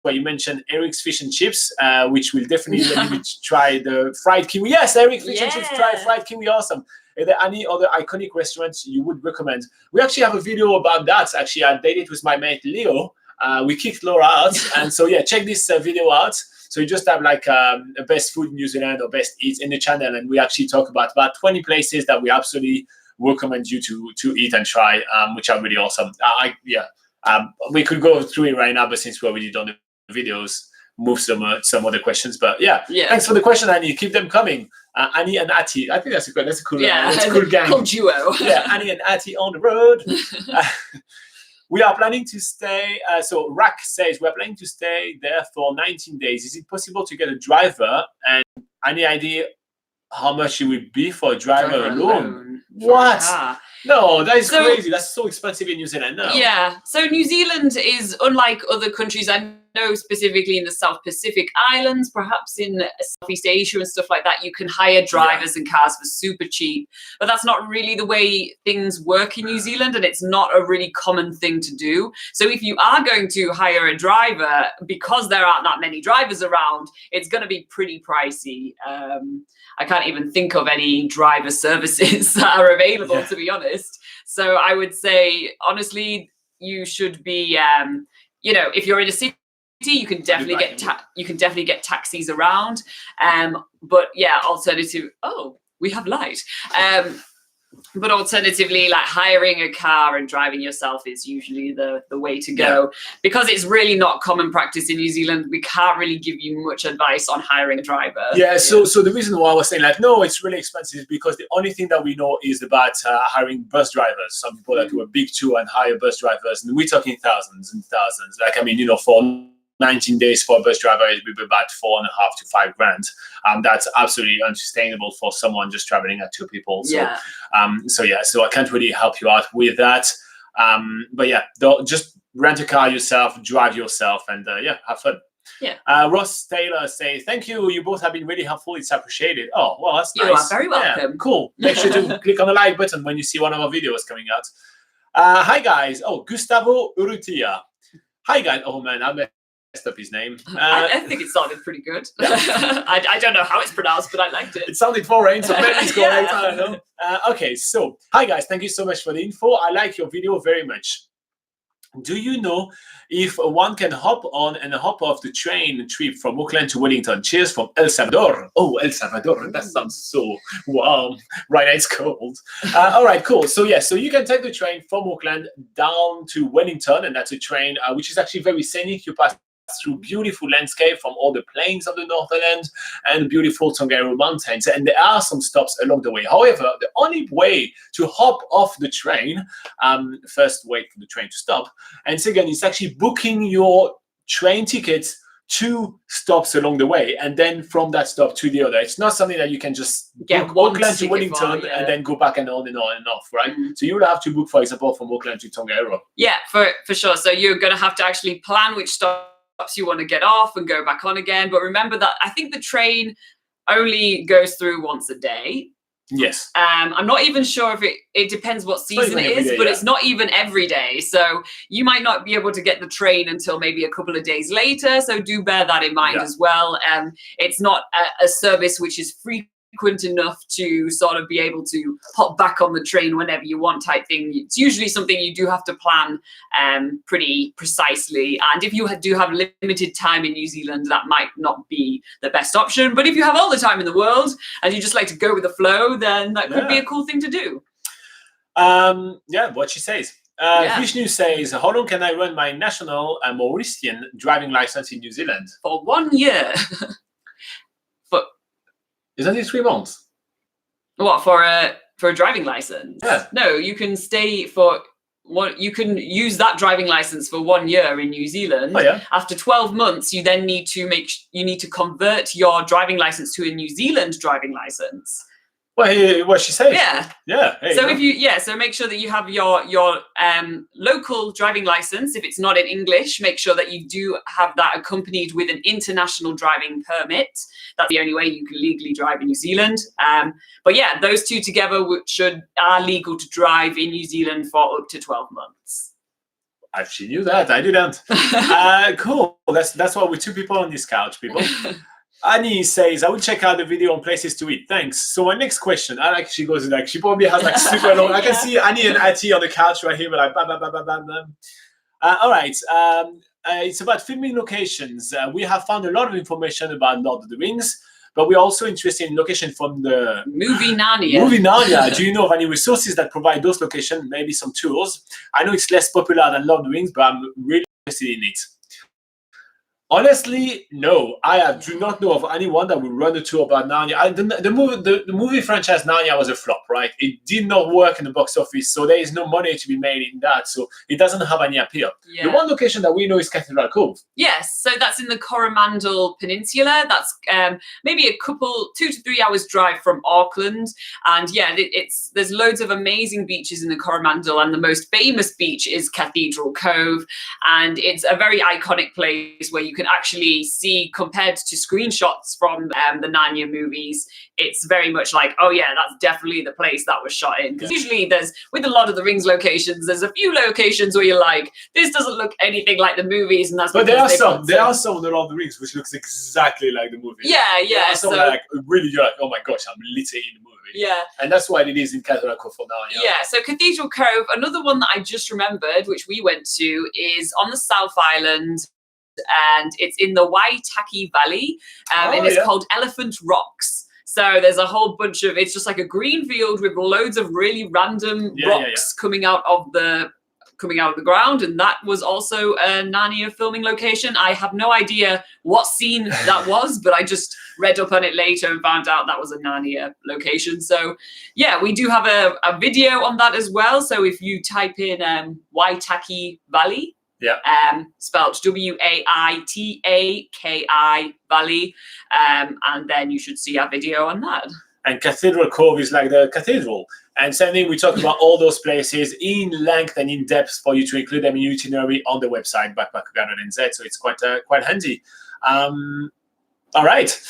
where you mentioned Eric's Fish and Chips, which will definitely let you try the fried kiwi. Yes, Eric's Fish and Chips, try fried kiwi, awesome. Are there any other iconic restaurants you would recommend? We actually have a video about that. Actually, I did it with my mate Leo. We kicked Laura out. And so, check this video out. So you just have like a best food in New Zealand or best eats in the channel. And we actually talk about 20 places that we absolutely recommend you to eat and try, which are really awesome. We could go through it right now, but since we're already done the videos, move some other questions. But thanks for the question, Annie. Keep them coming. Annie and Ati, I think that's a cool gang. Cool duo. Annie and Ati on the road. We are planning to stay. So Rack says we're planning to stay there for 19 days. Is it possible to get a driver? And any idea how much it would be for a driver alone? What? No, that is crazy. That's so expensive in New Zealand. No. Yeah. So New Zealand is unlike other countries. I know specifically in the South Pacific Islands, perhaps in Southeast Asia and stuff like that, you can hire drivers and cars for super cheap. But that's not really the way things work in New Zealand, and it's not a really common thing to do. So if you are going to hire a driver, because there aren't that many drivers around, it's going to be pretty pricey. I can't even think of any driver services that are available, to be honest. So I would say, honestly, you should be, if you're in a city, you can definitely get taxis around. But alternative. Oh, we have light. But alternatively, like hiring a car and driving yourself is usually the way to go. Because it's really not common practice in New Zealand. We can't really give you much advice on hiring a driver. So the reason why I was saying no, it's really expensive is because the only thing that we know is about hiring bus drivers. Some people that do a big tour and hire bus drivers, and we're talking thousands and thousands. For 19 days for a bus driver, it would be about $4,500 to $5,000. That's absolutely unsustainable for someone just traveling at 2 people. So I can't really help you out with that. Just rent a car yourself, drive yourself, and have fun. Ross Taylor says, thank you. You both have been really helpful. It's appreciated. Oh, well, that's nice. You are very welcome. Cool. Make sure to click on the like button when you see one of our videos coming out. Hi, guys. Oh, Gustavo Urrutia. Hi, guys. Oh, man, I messed up his name. I think it sounded pretty good. I don't know how it's pronounced, but I liked it. It sounded foreign, so maybe it's correct. I don't know. Okay, so hi guys, thank you so much for the info. I like your video very much. Do you know if one can hop on and hop off the train trip from Auckland to Wellington? Cheers from El Salvador. Oh, El Salvador. That sounds so warm. Right now it's cold. All right, cool. So you can take the train from Auckland down to Wellington, and that's a train which is actually very scenic. You pass through beautiful landscape from all the plains of the Northern and beautiful Tongariro Mountains, and there are some stops along the way. However, the only way to hop off the train, first wait for the train to stop, and second, it's actually booking your train tickets to stops along the way, and then from that stop to the other. It's not something that you can just Get book one Auckland to ticket Wellington for, yeah. and then go back and on and on and off, right? Mm. So you would have to book, for example, from Auckland to Tongairo. Yeah, for sure. So you're going to have to actually plan which stops you want to get off and go back on again. But remember that I think the train only goes through once a day. Yes. I'm not even sure if it depends what season it is, but it's not even every day. So you might not be able to get the train until maybe a couple of days later. So do bear that in mind as well. It's not a service which is frequent enough to sort of be able to hop back on the train whenever you want type thing. It's usually something you do have to plan pretty precisely. And if you do have limited time in New Zealand, that might not be the best option. But if you have all the time in the world and you just like to go with the flow, then that could be a cool thing to do. What she says. Vishnu says, how long can I run my national Mauritian driving license in New Zealand? For 1 year. Isn't it 3 months? What, for a driving license? Yeah. No, you can stay for you can use that driving license for 1 year in New Zealand. Oh, yeah. After 12 months, you then need to convert your driving license to a New Zealand driving license. Well, what she says. Yeah. So make sure that you have your local driving license. If it's not in English, make sure that you do have that accompanied with an international driving permit. That's the only way you can legally drive in New Zealand. But yeah, those two together are legal to drive in New Zealand for up to 12 months. She knew that. I didn't. Cool. That's why we're 2 people on this couch, people. Annie says, I will check out the video on places to eat. Thanks. So my next question, she goes like, she probably has like super long. I can see Annie and Ati on the couch right here, but like, bam, bam, bam, bam, bam, bam. All right. It's about filming locations. We have found a lot of information about Lord of the Rings, but we're also interested in location from the movie Narnia. Do you know of any resources that provide those locations? Maybe some tours. I know it's less popular than Lord of the Rings, but I'm really interested in it. Honestly, no. I do not know of anyone that will run a tour about Narnia. The movie franchise Narnia was a flop, right? It did not work in the box office, so there is no money to be made in that. So it doesn't have any appeal. Yeah. The one location that we know is Cathedral Cove. Yes, so that's in the Coromandel Peninsula. That's maybe 2 to 3 hours drive from Auckland. And yeah, there's loads of amazing beaches in the Coromandel, and the most famous beach is Cathedral Cove. And it's a very iconic place where you can actually see, compared to screenshots from the Narnia movies, it's very much like, oh yeah, that's definitely the place that was shot in. Because usually with a lot of the Rings locations, there's a few locations where you're like, this doesn't look anything like the movies, and that's but there are some in the Lord of the Rings which looks exactly like the movie. Yeah. So like really, you're like, oh my gosh, I'm literally in the movie. Yeah. And that's why it is in Cathedral Cove for now. Yeah, so Cathedral Cove, another one that I just remembered, which we went to, is on the South Island. And it's in the Waitaki Valley, and it's called Elephant Rocks. So there's a whole bunch of, it's just like a green field with loads of really random rocks coming out of the ground, and that was also a Narnia filming location. I have no idea what scene that was, but I just read up on it later and found out that was a Narnia location. So yeah, we do have a video on that as well. So if you type in Waitaki Valley, spelled Waitaki Valley, and then you should see our video on that. And Cathedral Cove is like the cathedral. And same thing, we talk about all those places in length and in depth for you to include them in your itinerary on the website, backpackerguide.nz. So it's quite handy. All right.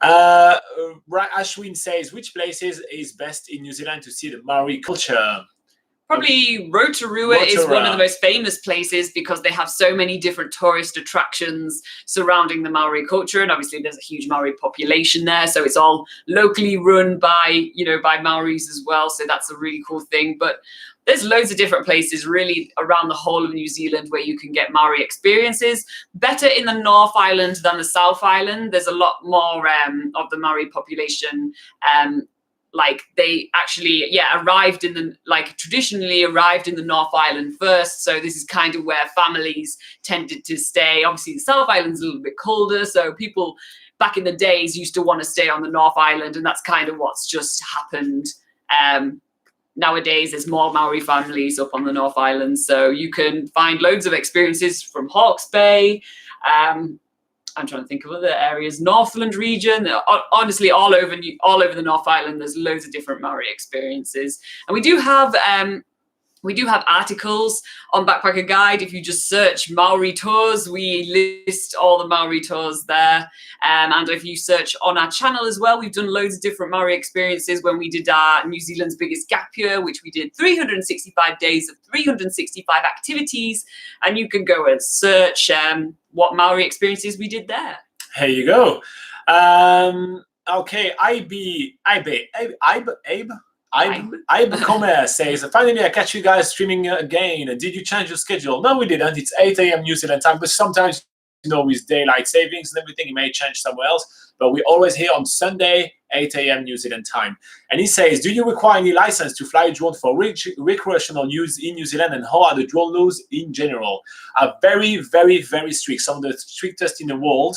Ashwin says, which places is best in New Zealand to see the Maori culture? Probably Rotorua is one of the most famous places because they have so many different tourist attractions surrounding the Maori culture. And obviously there's a huge Maori population there. So it's all locally run by Maoris as well. So that's a really cool thing. But there's loads of different places really around the whole of New Zealand where you can get Maori experiences. Better in the North Island than the South Island. There's a lot more of the Maori population like they actually traditionally arrived in the North Island first, so this is kind of where families tended to stay. Obviously the South Island's a little bit colder, so people back in the days used to want to stay on the North Island, and that's kind of what's just happened. Nowadays there's more Maori families up on the North Island, so you can find loads of experiences from Hawke's Bay I'm trying to think of other areas. Northland region, honestly, all over the North Island, there's loads of different Maori experiences, and we do have articles on Backpacker Guide. If you just search Maori tours, we list all the Maori tours there. And if you search on our channel as well, we've done loads of different Maori experiences when we did our New Zealand's biggest gap year, which we did 365 days of 365 activities. And you can go and search what Maori experiences we did there. Here you go. Okay, Abe Comer says, finally I catch you guys streaming again. Did you change your schedule? No, we didn't. It's 8 a.m. New Zealand time, but sometimes, with daylight savings and everything, it may change somewhere else. But we're always here on Sunday, 8 a.m. New Zealand time. And he says, do you require any license to fly a drone for recreational use in New Zealand, and how are the drone laws in general? Are very, very, very strict. Some of the strictest in the world.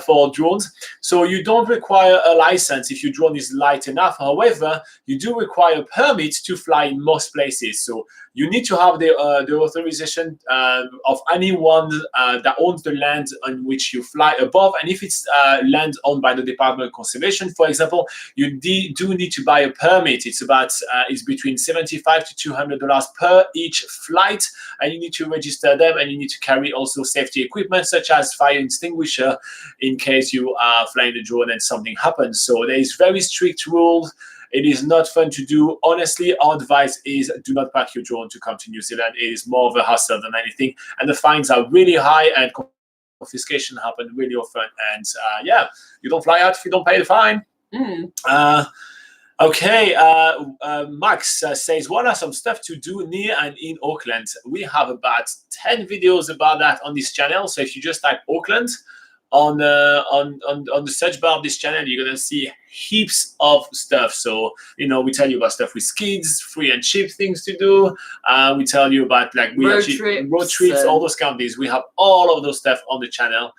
For drones. So you don't require a license if your drone is light enough. However, you do require a permit to fly in most places. So you need to have the authorization of anyone that owns the land on which you fly above. And if it's land owned by the Department of Conservation, for example, you do need to buy a permit. It's between $75 to $200 per each flight, and you need to register them, and you need to carry also safety equipment such as fire extinguisher in case you are flying the drone and something happens. So there is very strict rules. It is not fun to do. Honestly, our advice is do not pack your drone to come to New Zealand. It is more of a hassle than anything. And the fines are really high, and confiscation happen really often. And you don't fly out if you don't pay the fine. Max says, what are some stuff to do near and in Auckland? We have about 10 videos about that on this channel. So if you just type Auckland, on the search bar of this channel, you're gonna see heaps of stuff. So we tell you about stuff with kids, free and cheap things to do. We tell you about road trips, all those kind of things. We have all of those stuff on the channel.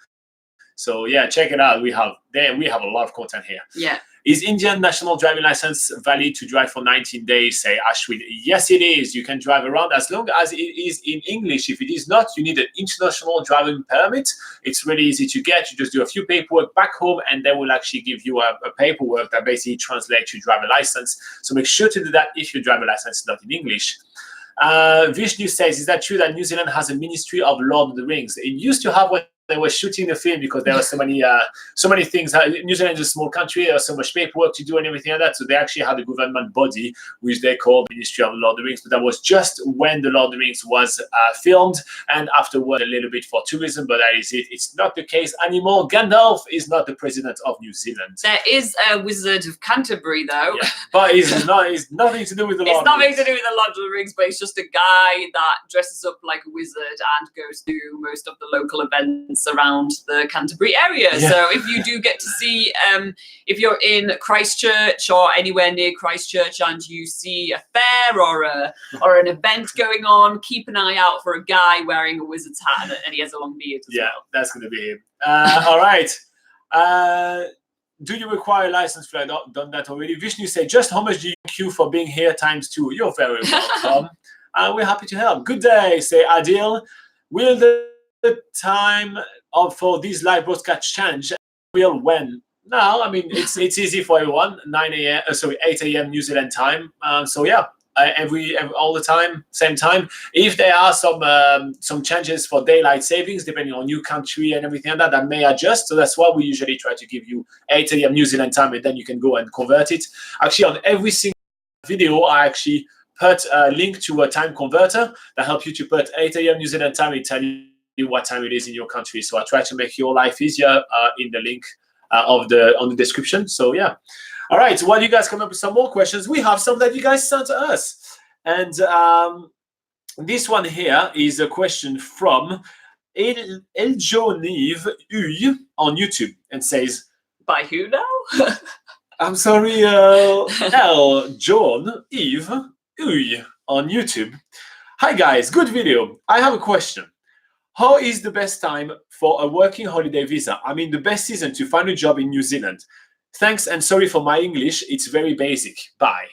So yeah, check it out. We have a lot of content here. Yeah. Is Indian national driving license valid to drive for 19 days? Say Ashwin. Yes, it is. You can drive around as long as it is in English. If it is not, you need an international driving permit. It's really easy to get. You just do a few paperwork back home, and they will actually give you a paperwork that basically translates your driver license. So make sure to do that if your driver license is not in English. Vishnu says, is that true that New Zealand has a Ministry of Lord of the Rings? It used to have when they were shooting the film, because there were so many things. New Zealand is a small country. There's so much paperwork to do and everything like that. So they actually had a government body, which they called Ministry of Lord of the Rings. But that was just when the Lord of the Rings was filmed, and afterward a little bit for tourism. But that is it. It's not the case anymore. Gandalf is not the president of New Zealand. There is a Wizard of Canterbury, though. Yeah, but it's nothing to do with the Lord of the Rings. It's nothing to do with the Lord of the Rings, but it's just a guy that dresses up like a wizard and goes to most of the local events around the Canterbury area. Yeah. So if you do get to see, if you're in Christchurch or anywhere near Christchurch and you see a fair or an event going on, keep an eye out for a guy wearing a wizard's hat, and he has a long beard as well. That's going to be him. All right. Do you require a license for that? Done that already. Vishnu said, just how much do you queue for being here ×2? You're very welcome. And we're happy to help. Good day, say Adil. Will the time for these live broadcasts change? Will when? No, I mean it's easy for everyone. 8 a.m. New Zealand time. So yeah, every all the time, same time. If there are some changes for daylight savings, depending on your country and everything like that may adjust. So that's why we usually try to give you 8 a.m. New Zealand time, and then you can go and convert it. Actually, on every single video, I actually put a link to a time converter that helps you to put 8 a.m. New Zealand time. It tells you what time it is in your country. So I try to make your life easier in the link on the description. So yeah. All right. While you guys come up with some more questions, we have some that you guys sent to us. And this one here is a question from Eljonive Uy on YouTube, and says, by who now? I'm sorry, John Eve Uy on YouTube. Hi guys, good video. I have a question. How is the best time for a working holiday visa? I mean, the best season to find a job in New Zealand. Thanks, and sorry for my English. It's very basic. Bye.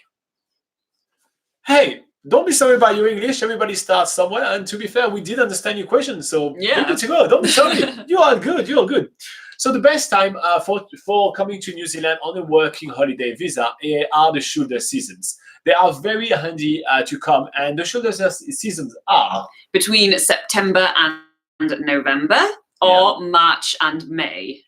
Hey, Don't be sorry about your English. Everybody starts somewhere. And to be fair, we did understand your question. So Yeah. you're good to go. Don't be sorry. You are good. You're good. So the best time for coming to New Zealand on a working holiday visa are the shoulder seasons. They are very handy to come. And the shoulder seasons are between September and November, or March and May.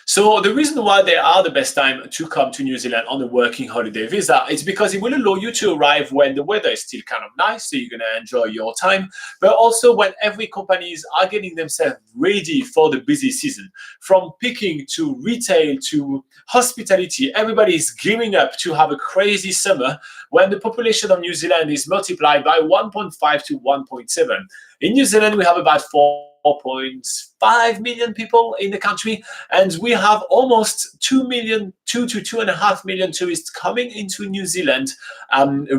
So the reason why they are the best time to come to New Zealand on a working holiday visa is because it will allow you to arrive when the weather is still kind of nice, so you're going to enjoy your time, but also when every companies are getting themselves ready for the busy season. From picking to retail to hospitality, everybody is gearing up to have a crazy summer when the population of New Zealand is multiplied by 1.5 to 1.7. In New Zealand, we have about 4.5 million people in the country, and we have almost 2 to 2.5 million tourists coming into New Zealand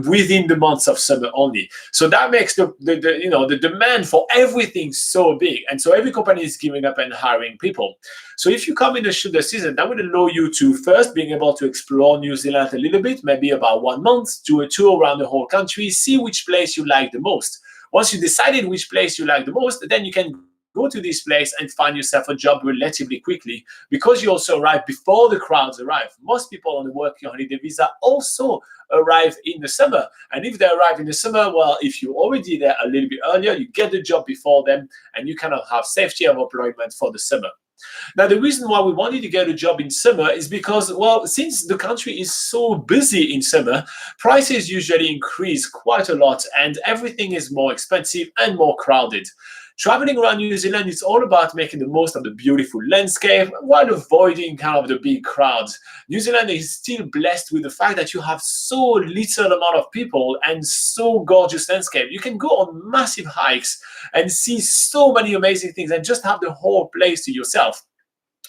within the months of summer only. So that makes the demand for everything so big, and so every company is giving up and hiring people. So if you come in the shoulder season, that would allow you to first being able to explore New Zealand a little bit, maybe about 1 month, do a tour around the whole country, see which place you like the most. Once you decided which place you like the most, then you can go to this place and find yourself a job relatively quickly because you also arrive before the crowds arrive. Most people on the working holiday visa also arrive in the summer. And if they arrive in the summer, well, if you're already there a little bit earlier, you get the job before them and you kind of have safety of employment for the summer. Now, the reason why we wanted to get a job in summer is because, well, since the country is so busy in summer, prices usually increase quite a lot and everything is more expensive and more crowded. Traveling around New Zealand is all about making the most of the beautiful landscape while avoiding kind of the big crowds. New Zealand is still blessed with the fact that you have so little amount of people and so gorgeous landscape. You can go on massive hikes and see so many amazing things and just have the whole place to yourself.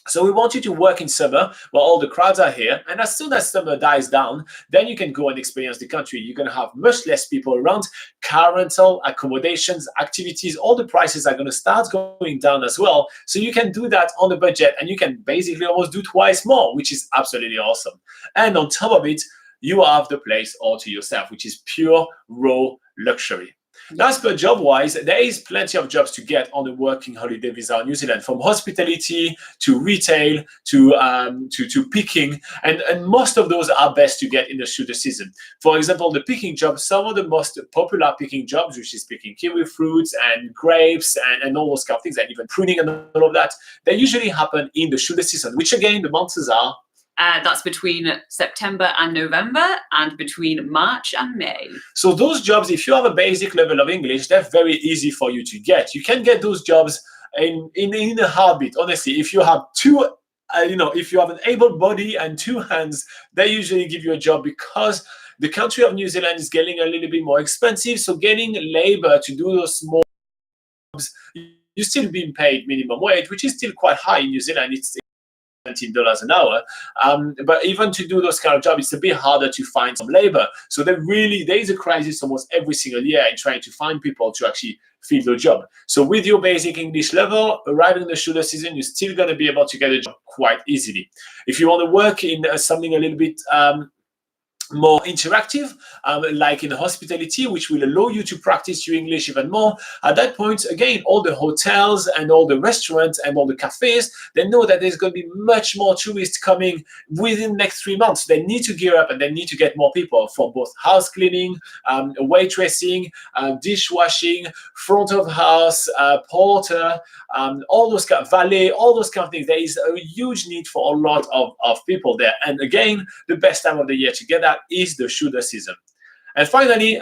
So we want you to work in summer while all the crowds are here. And as soon as summer dies down, then you can go and experience the country. You're going to have much less people around. Car rental, accommodations, activities, all the prices are going to start going down as well. So you can do that on a budget and you can basically almost do twice more, which is absolutely awesome. And on top of it, you have the place all to yourself, which is pure, raw luxury. As per job-wise, there is plenty of jobs to get on a working holiday visa in New Zealand, from hospitality to retail to picking, and most of those are best to get in the shoulder season. For example, the picking jobs, some of the most popular picking jobs, which is picking kiwi fruits and grapes and all those kind of things, and even pruning and all of that, they usually happen in the shoulder season, which again, the months are that's between September and November and between March and May. So those jobs, if you have a basic level of English, they're very easy for you to get. You can get those jobs in a heartbeat. Honestly, if you have if you have an able body and two hands, they usually give you a job because the country of New Zealand is getting a little bit more expensive. So getting labor to do those small jobs, you're still being paid minimum wage, which is still quite high in New Zealand. It's $17 an hour, but even to do those kind of jobs, it's a bit harder to find some labor. So there is a crisis almost every single year in trying to find people to actually fill the job. So with your basic English level, arriving in the shoulder season, you're still going to be able to get a job quite easily. If you want to work in something a little bit more interactive, like in hospitality, which will allow you to practice your English even more. At that point, again, all the hotels and all the restaurants and all the cafes, they know that there's going to be much more tourists coming within the next 3 months. They need to gear up and they need to get more people for both house cleaning, waitressing, dishwashing, front of house, porter, all those kind of valet, all those kind of things. There is a huge need for a lot of people there. And again, the best time of the year to get that is the shoulder season. And finally,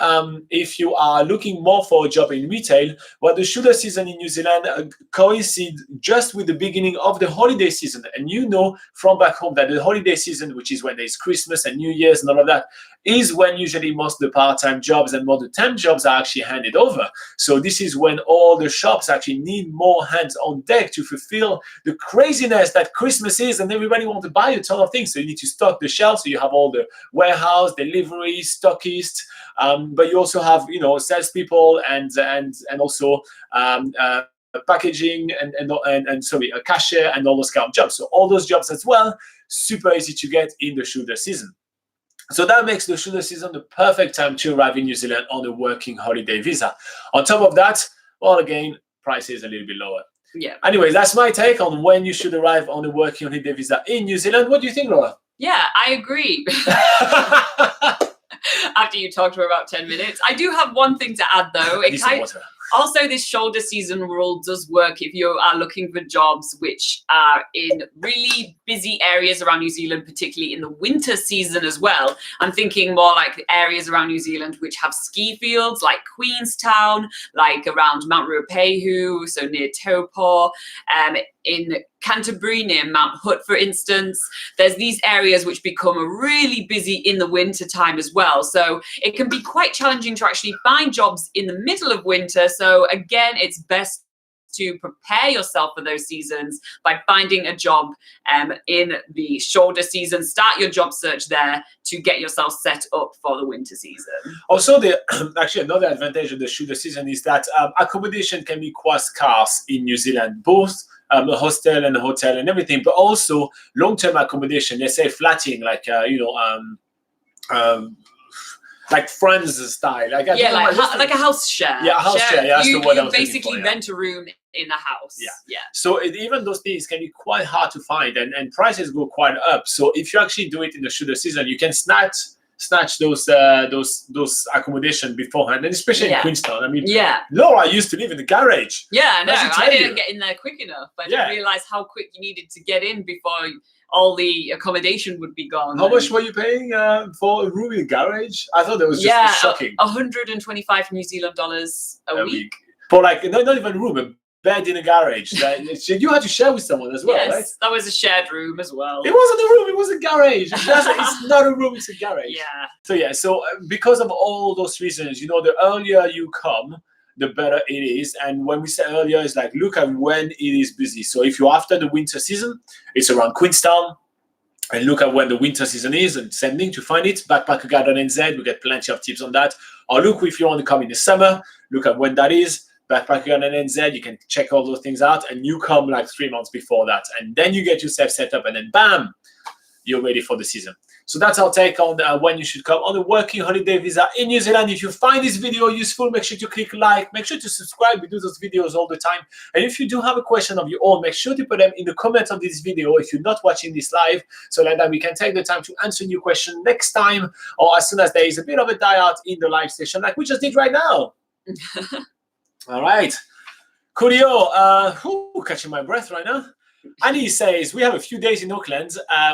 if you are looking more for a job in retail, well, the shoulder season in New Zealand coincides just with the beginning of the holiday season. And you know from back home that the holiday season, which is when there's Christmas and New Year's and all of that, is when usually most of the part-time jobs and more the temp jobs are actually handed over. So this is when all the shops actually need more hands on deck to fulfill the craziness that Christmas is, and everybody wants to buy a ton of things. So you need to stock the shelves. So you have all the warehouse, delivery, stockists, but you also have salespeople and also packaging and sorry, a cashier and all those kind of jobs. So all those jobs as well, super easy to get in the shoulder season. So that makes the shoulder season the perfect time to arrive in New Zealand on a working holiday visa. On top of that, well, again, price is a little bit lower. Yeah. Anyways, that's my take on when you should arrive on a working holiday visa in New Zealand. What do you think, Laura? Yeah, I agree. After you talked for about 10 minutes. I do have one thing to add, though. Also, this shoulder season rule does work if you are looking for jobs which are in really busy areas around New Zealand, particularly in the winter season as well. I'm thinking more like the areas around New Zealand which have ski fields, like Queenstown, like around Mount Ruapehu, so near Taupo, in Canterbury near Mount Hood, for instance. There's these areas which become really busy in the winter time as well. So it can be quite challenging to actually find jobs in the middle of winter. So again, it's best to prepare yourself for those seasons by finding a job in the shoulder season. Start your job search there to get yourself set up for the winter season. Also, actually another advantage of the shoulder season is that accommodation can be quite scarce in New Zealand, both a hostel and a hotel and everything, but also long-term accommodation. Let's say flatting, like like friends style, like a house share. Yeah, a house share. Yeah, that's the word I was basically looking for, yeah. rent a room in the house. Yeah. So even those things can be quite hard to find, and prices go quite up. So if you actually do it in the shoulder season, you can snatch those accommodation beforehand, and especially in Queenstown. I mean, Laura used to live in the garage. Yeah, no, I didn't get in there quick enough. I didn't realize how quick you needed to get in before all the accommodation would be gone. How much were you paying for a room in the garage? I thought that was just shocking. 125 New Zealand dollars a week. For like not even a room, a bed in a garage. You had to share with someone as well, right? That was a shared room as well. It wasn't a room, it was a garage. It's not a room, it's a garage. Yeah. So because of all those reasons, the earlier you come, the better it is. And when we say earlier, it's like, look at when it is busy. So if you're after the winter season, it's around Queenstown. And look at when the winter season is, and same thing to find it. Backpackerguide.nz, we get plenty of tips on that. Or look, if you want to come in the summer, look at when that is. Backpackerguide.nz, you can check all those things out, and you come like 3 months before that. And then you get yourself set up, and then bam, you're ready for the season. So that's our take on when you should come on a working holiday visa in New Zealand. If you find this video useful, make sure to click like, make sure to subscribe. We do those videos all the time. And if you do have a question of your own, make sure to put them in the comments of this video if you're not watching this live, so like that we can take the time to answer your question next time, or as soon as there is a bit of a die-out in the live session like we just did right now. All right. Coolio. Catching my breath right now. Annie says, we have a few days in Auckland.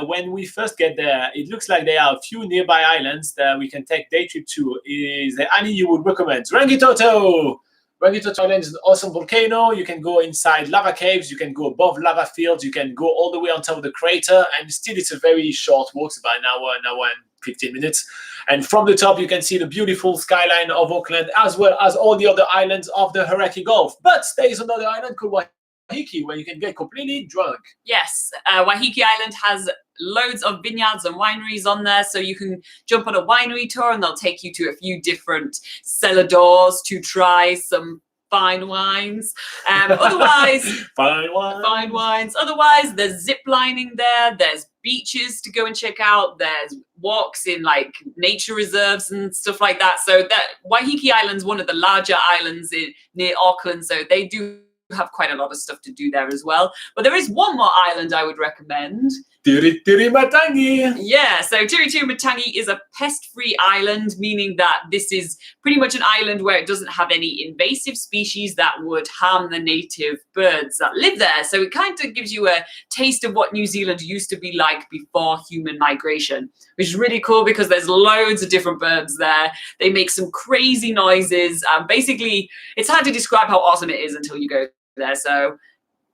When we first get there, it looks like there are a few nearby islands that we can take day trip to. Is there any you would recommend? Rangitoto! Rangitoto Island is an awesome volcano. You can go inside lava caves. You can go above lava fields. You can go all the way on top of the crater. And still, it's a very short walk. It's about an hour and 15 minutes. And from the top, you can see the beautiful skyline of Auckland, as well as all the other islands of the Hauraki Gulf. But there is another island called Waiheke, where you can get completely drunk. Yes, Waiheke Island has loads of vineyards and wineries on there, so you can jump on a winery tour and they'll take you to a few different cellar doors to try some fine wines. Otherwise, fine wines. Otherwise, there's zip lining there. There's beaches to go and check out. There's walks in like nature reserves and stuff like that. So that Waiheke Island's one of the larger islands near Auckland, so they do have quite a lot of stuff to do there as well. But there is one more island I would recommend. Matangi. Yeah, so Matangi is a pest-free island, meaning that this is pretty much an island where it doesn't have any invasive species that would harm the native birds that live there. So it kind of gives you a taste of what New Zealand used to be like before human migration, which is really cool because there's loads of different birds there. They make some crazy noises. Basically, it's hard to describe how awesome it is until you go there. So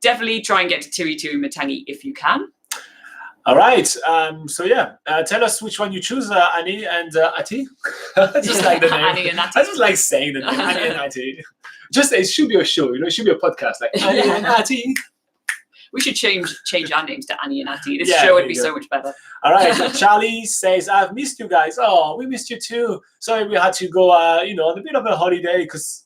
definitely try and get to Matangi if you can. All right. So yeah, tell us which one you choose, Annie and Ati. Just like the name. Annie and Ati. I just like saying the name, Annie and Ati. Just it should be a show, it should be a podcast like Annie and Ati. We should change our names to Annie and Ati. This show would be so much better. All right. So Charlie says, I've missed you guys. Oh, we missed you too. Sorry we had to go, on a bit of a holiday because,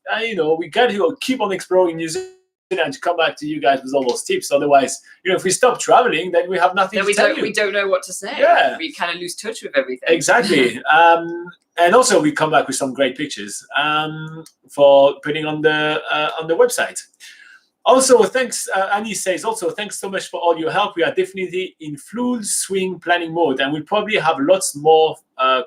we got to keep on exploring New Zealand. Zealand to come back to you guys with all those tips. Otherwise, if we stop traveling, then we have nothing to tell you. We don't know what to say. Yeah. We kind of lose touch with everything. Exactly. And also we come back with some great pictures for putting on the website. Also, thanks, Annie says, also, thanks so much for all your help. We are definitely in full swing planning mode, and we'll probably have lots more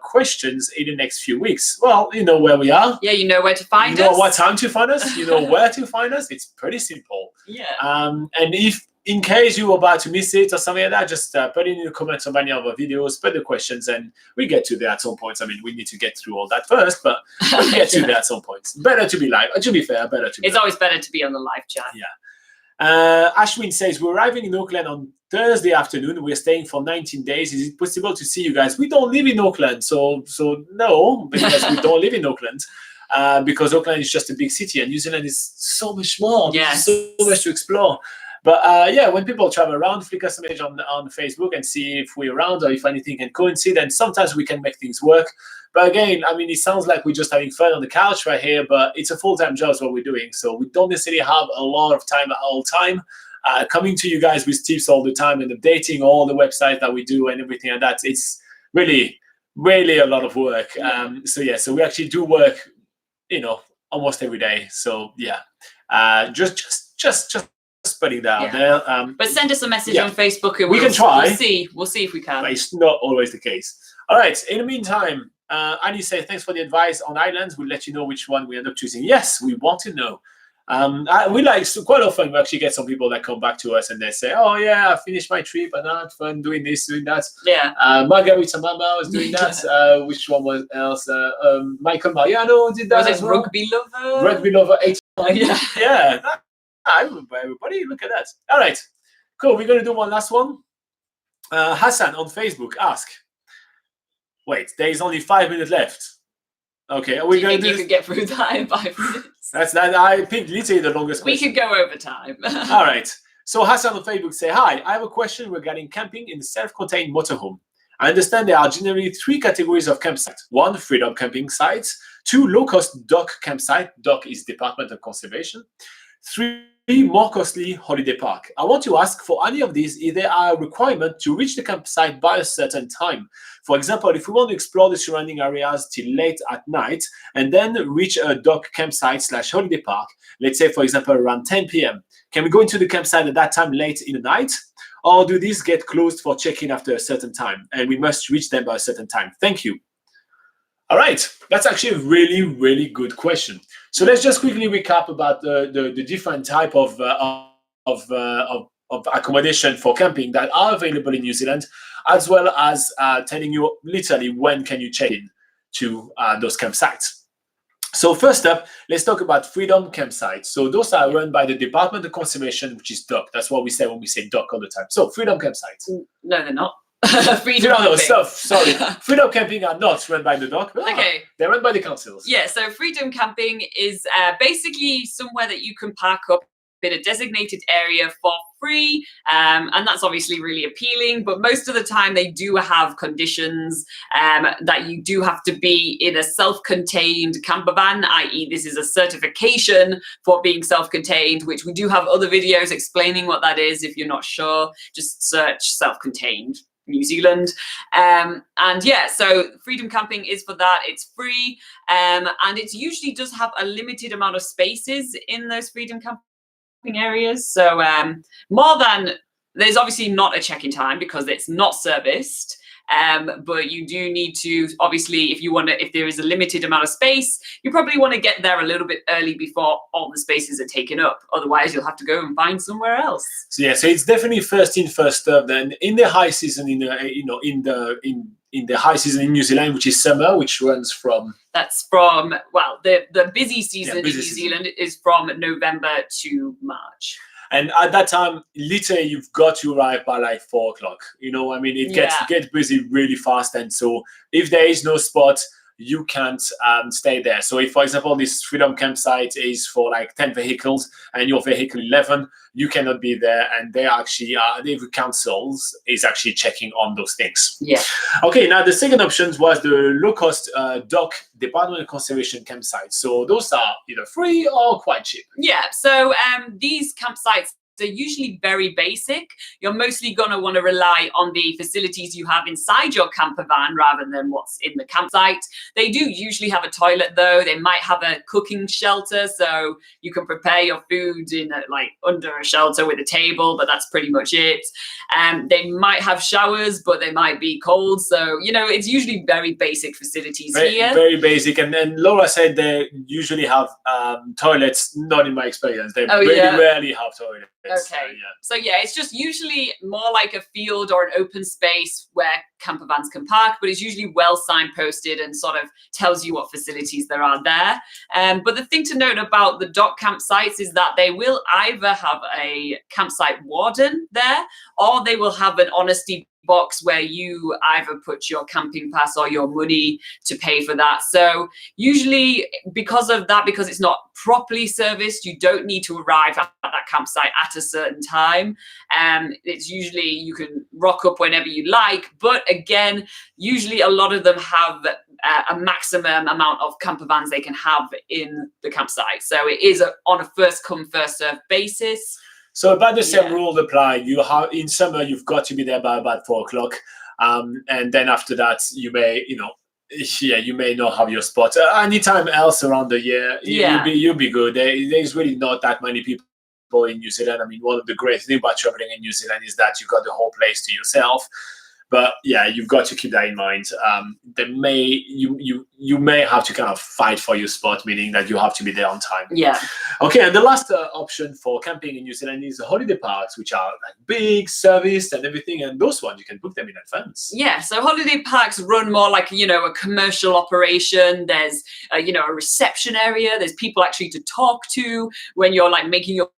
questions in the next few weeks. Well, you know where we are. Yeah, you know where to find us. You know what time to find us. You know where to find us. It's pretty simple. Yeah. And if, in case you were about to miss it or something like that, just put it in the comments of any of our videos, put the questions, and we get to there at some point. I mean, we need to get through all that first, but we'll get to there at some point. Better to be live. To be fair, better to be It's live. always better to be on the live chat. Yeah. Ashwin says, we're arriving in Auckland on Thursday afternoon. We're staying for 19 days. Is it possible to see you guys? We don't live in Auckland, so no, because we don't live in Auckland. Because Auckland is just a big city, and New Zealand is so much more. Yes. So much to explore. But yeah, when people travel around, flick us a message on Facebook and see if we're around or if anything can coincide. And sometimes we can make things work. But again, I mean, it sounds like we're just having fun on the couch right here, but it's a full-time job is what we're doing. So we don't necessarily have a lot of time at all time. Coming to you guys with tips all the time and updating all the websites that we do and everything like that, it's really, really a lot of work. So we actually do work, almost every day. So yeah, just putting that out there. But send us a message on Facebook and we can try. We'll see if we can. But it's not always the case. All right. In the meantime, Annie says, thanks for the advice on islands. We'll let you know which one we end up choosing. Yes, we want to know. Quite often we actually get some people that come back to us and they say, oh yeah, I finished my trip and I had fun doing this, doing that. Yeah. Margarita Mama was doing that. Which one was else? Michael Mariano did that. Was it Rugby Lover? Rugby Lover 89. Yeah. Yeah. I remember everybody. Look at that. All right. Cool. We're going to do one last one. Hassan on Facebook ask. Wait, there is only 5 minutes left. Okay, are we going to do? You could get through that in 5 minutes. That's that. I think literally the longest question. We could go over time. All right. So Hassan on Facebook say, hi, I have a question regarding camping in self-contained motorhome. I understand there are generally 3 categories of campsites. 1, freedom camping sites. 2, low-cost dock campsite. Dock is Department of Conservation. 3, more costly holiday park. I want to ask for any of these if there are a requirement to reach the campsite by a certain time. For example, if we want to explore the surrounding areas till late at night and then reach a dock campsite / holiday park, let's say, for example, around 10 p.m., can we go into the campsite at that time late in the night? Or do these get closed for check-in after a certain time and we must reach them by a certain time? Thank you. All right, that's actually a really, really good question. So let's just quickly recap about the different type of accommodation for camping that are available in New Zealand, as well as telling you literally when can you check in to those campsites. So first up, let's talk about freedom campsites. So those are run by the Department of Conservation, which is DOC. That's what we say when we say DOC all the time. So freedom campsites. No, they're not. Freedom camping. Sorry. Freedom camping are not run by the DOC. Okay. They're run by the councils. Yeah, so freedom camping is basically somewhere that you can park up in a designated area for free, and that's obviously really appealing, but most of the time they do have conditions that you do have to be in a self-contained camper van, i.e. this is a certification for being self-contained, which we do have other videos explaining what that is. If you're not sure, just search self-contained New Zealand. And yeah, so freedom camping is for that. It's free, and it usually does have a limited amount of spaces in those freedom camping areas. So there's obviously not a check-in time because it's not serviced. But you do need to, obviously, if there is a limited amount of space, you probably want to get there a little bit early before all the spaces are taken up. Otherwise, you'll have to go and find somewhere else. So yeah, so it's definitely first in, first served. Then in the high season, in the high season in New Zealand, which is summer, which runs from. That's from the busy season in New Zealand is from November to March. And at that time, literally, you've got to arrive by like 4 o'clock. It gets busy really fast. And so if there is no spot, you can't stay there. So if, for example, this freedom campsite is for like 10 vehicles and your vehicle 11, you cannot be there, and they actually the councils is actually checking on those things. Yeah. Okay, now the second option was the low-cost dock Department of Conservation campsites. So those are either free or quite cheap. Yeah, so these campsites, they're usually very basic. You're mostly going to want to rely on the facilities you have inside your camper van rather than what's in the campsite. They do usually have a toilet, though. They might have a cooking shelter, so you can prepare your food in like under a shelter with a table, but that's pretty much it. They might have showers, but they might be cold. So, it's usually very basic facilities here. Very basic. And then Laura said they usually have toilets. Not in my experience. They rarely have toilets. Okay. So it's just usually more like a field or an open space where camper vans can park, but it's usually well signposted and sort of tells you what facilities there are there. But the thing to note about the dock campsites is that they will either have a campsite warden there, or they will have an honesty box where you either put your camping pass or your money to pay for that. So usually because it's not properly serviced, you don't need to arrive at that campsite at a certain time. It's usually you can rock up whenever you like, but again, usually a lot of them have a maximum amount of camper vans they can have in the campsite. So it is on a first come first served basis. So about the same rule apply. You have in summer you've got to be there by about 4 o'clock, and then after that you may you may not have your spot. Anytime else around the year, you'll be good. There's really not that many people in New Zealand. I mean, one of the great things about traveling in New Zealand is that you've got the whole place to yourself. But you've got to keep that in mind. You may have to kind of fight for your spot, meaning that you have to be there on time. Yeah. Okay, and the last option for camping in New Zealand is the holiday parks, which are like big, serviced and everything. And those ones, you can book them in advance. Yeah, so holiday parks run more like, a commercial operation. There's, a reception area. There's people actually to talk to when you're like making your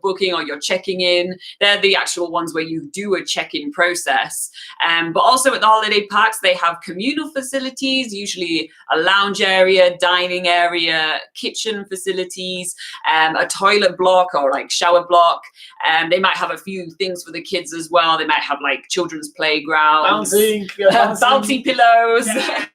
booking or you're checking in. They're the actual ones where you do a check-in process. But also at the holiday parks, they have communal facilities, usually a lounge area, dining area, kitchen facilities, a toilet block or like shower block. They might have a few things for the kids as well. They might have like children's playgrounds, bouncy pillows. Yeah.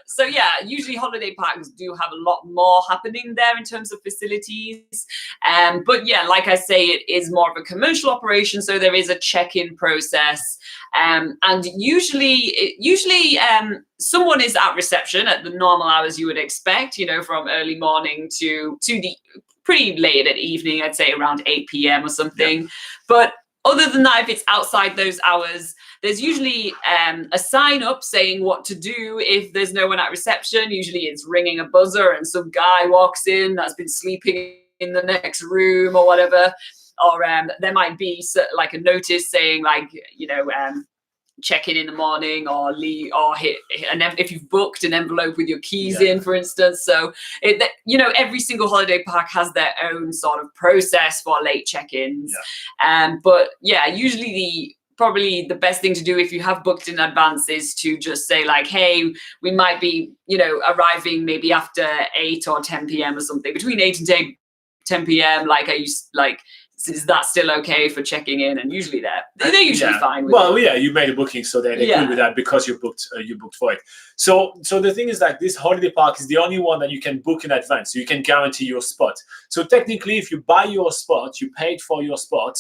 So usually holiday parks do have a lot more happening there in terms of facilities. But like I say, it is more of a commercial operation, so there is a check-in process. And usually someone is at reception at the normal hours you would expect, from early morning to the pretty late at evening, I'd say around 8 p.m. or something. Yeah. But other than that, if it's outside those hours, there's usually a sign up saying what to do if there's no one at reception. Usually it's ringing a buzzer and some guy walks in that's been sleeping in the next room or whatever. Or there might be like a notice saying like, check in the morning or leave, or hit if you've booked an envelope with your keys in, for instance. So every single holiday park has their own sort of process for late check-ins. But usually probably the best thing to do if you have booked in advance is to just say like, hey, we might be arriving maybe after 8 or 10 p.m. or something, between 8 and 10 p.m. Is that still okay for checking in? And usually they're usually fine with it. You made a booking, so they're good with that because you booked for it. So the thing is that this holiday park is the only one that you can book in advance. So you can guarantee your spot. So technically, if you buy your spot, you paid for your spot,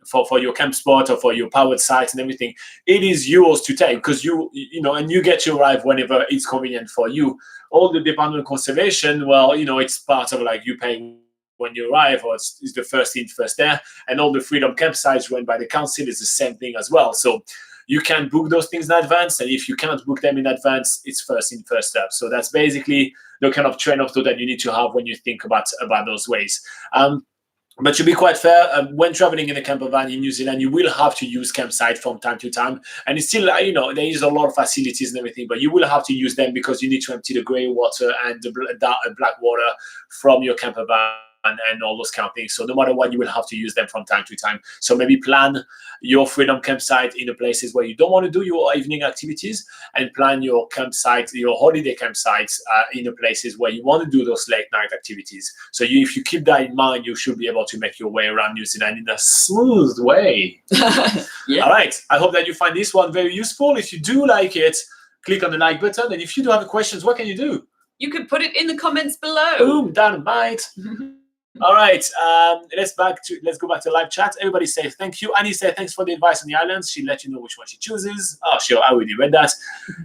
for your camp spot or for your powered site and everything, it is yours to take because and you get to arrive whenever it's convenient for you. All the Department of Conservation, it's part of like you paying when you arrive, or it's the first in, first there. And all the freedom campsites run by the council is the same thing as well. So you can book those things in advance, and if you can't book them in advance, it's first in, first served. So that's basically the kind of train of thought that you need to have when you think about those ways. But to be quite fair, when traveling in a camper van in New Zealand, you will have to use campsite from time to time. And it's still, there is a lot of facilities and everything, but you will have to use them because you need to empty the grey water and the black water from your camper van and all those kind of things. So no matter what, you will have to use them from time to time. So maybe plan your freedom campsite in the places where you don't want to do your evening activities, and plan your campsite, your holiday campsites in the places where you want to do those late night activities. So if you keep that in mind, you should be able to make your way around New Zealand in a smooth way. Yeah. All right. I hope that you find this one very useful. If you do like it, click on the like button. And if you do have questions, what can you do? You can put it in the comments below. Boom, dynamite. All right, let's go back to live chat. Everybody say thank you. Annie say thanks for the advice on the islands. She'll let you know which one she chooses. Oh, sure, I already read that.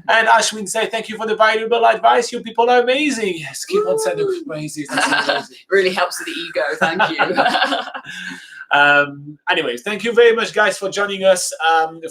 And Ashwin say thank you for the valuable advice. You people are amazing. Yes, keep on sending praises. That's amazing. Really helps with the ego. Thank you. Anyways, thank you very much, guys, for joining us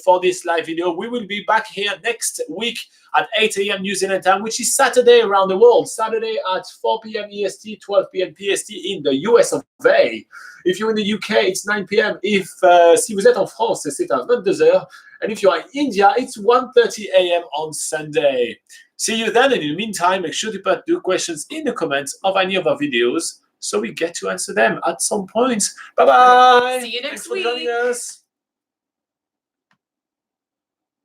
for this live video. We will be back here next week at 8 a.m. New Zealand time, which is Saturday around the world. Saturday at 4 p.m. EST, 12 p.m. PST in the US of A. If you're in the UK, it's 9 p.m. Si vous êtes en France, c'est à 22h. And if you're in India, it's 1:30 a.m. on Sunday. See you then. And in the meantime, make sure to put your questions in the comments of any of our videos, so we get to answer them at some point. Bye-bye. See you next Thanks for joining week. us.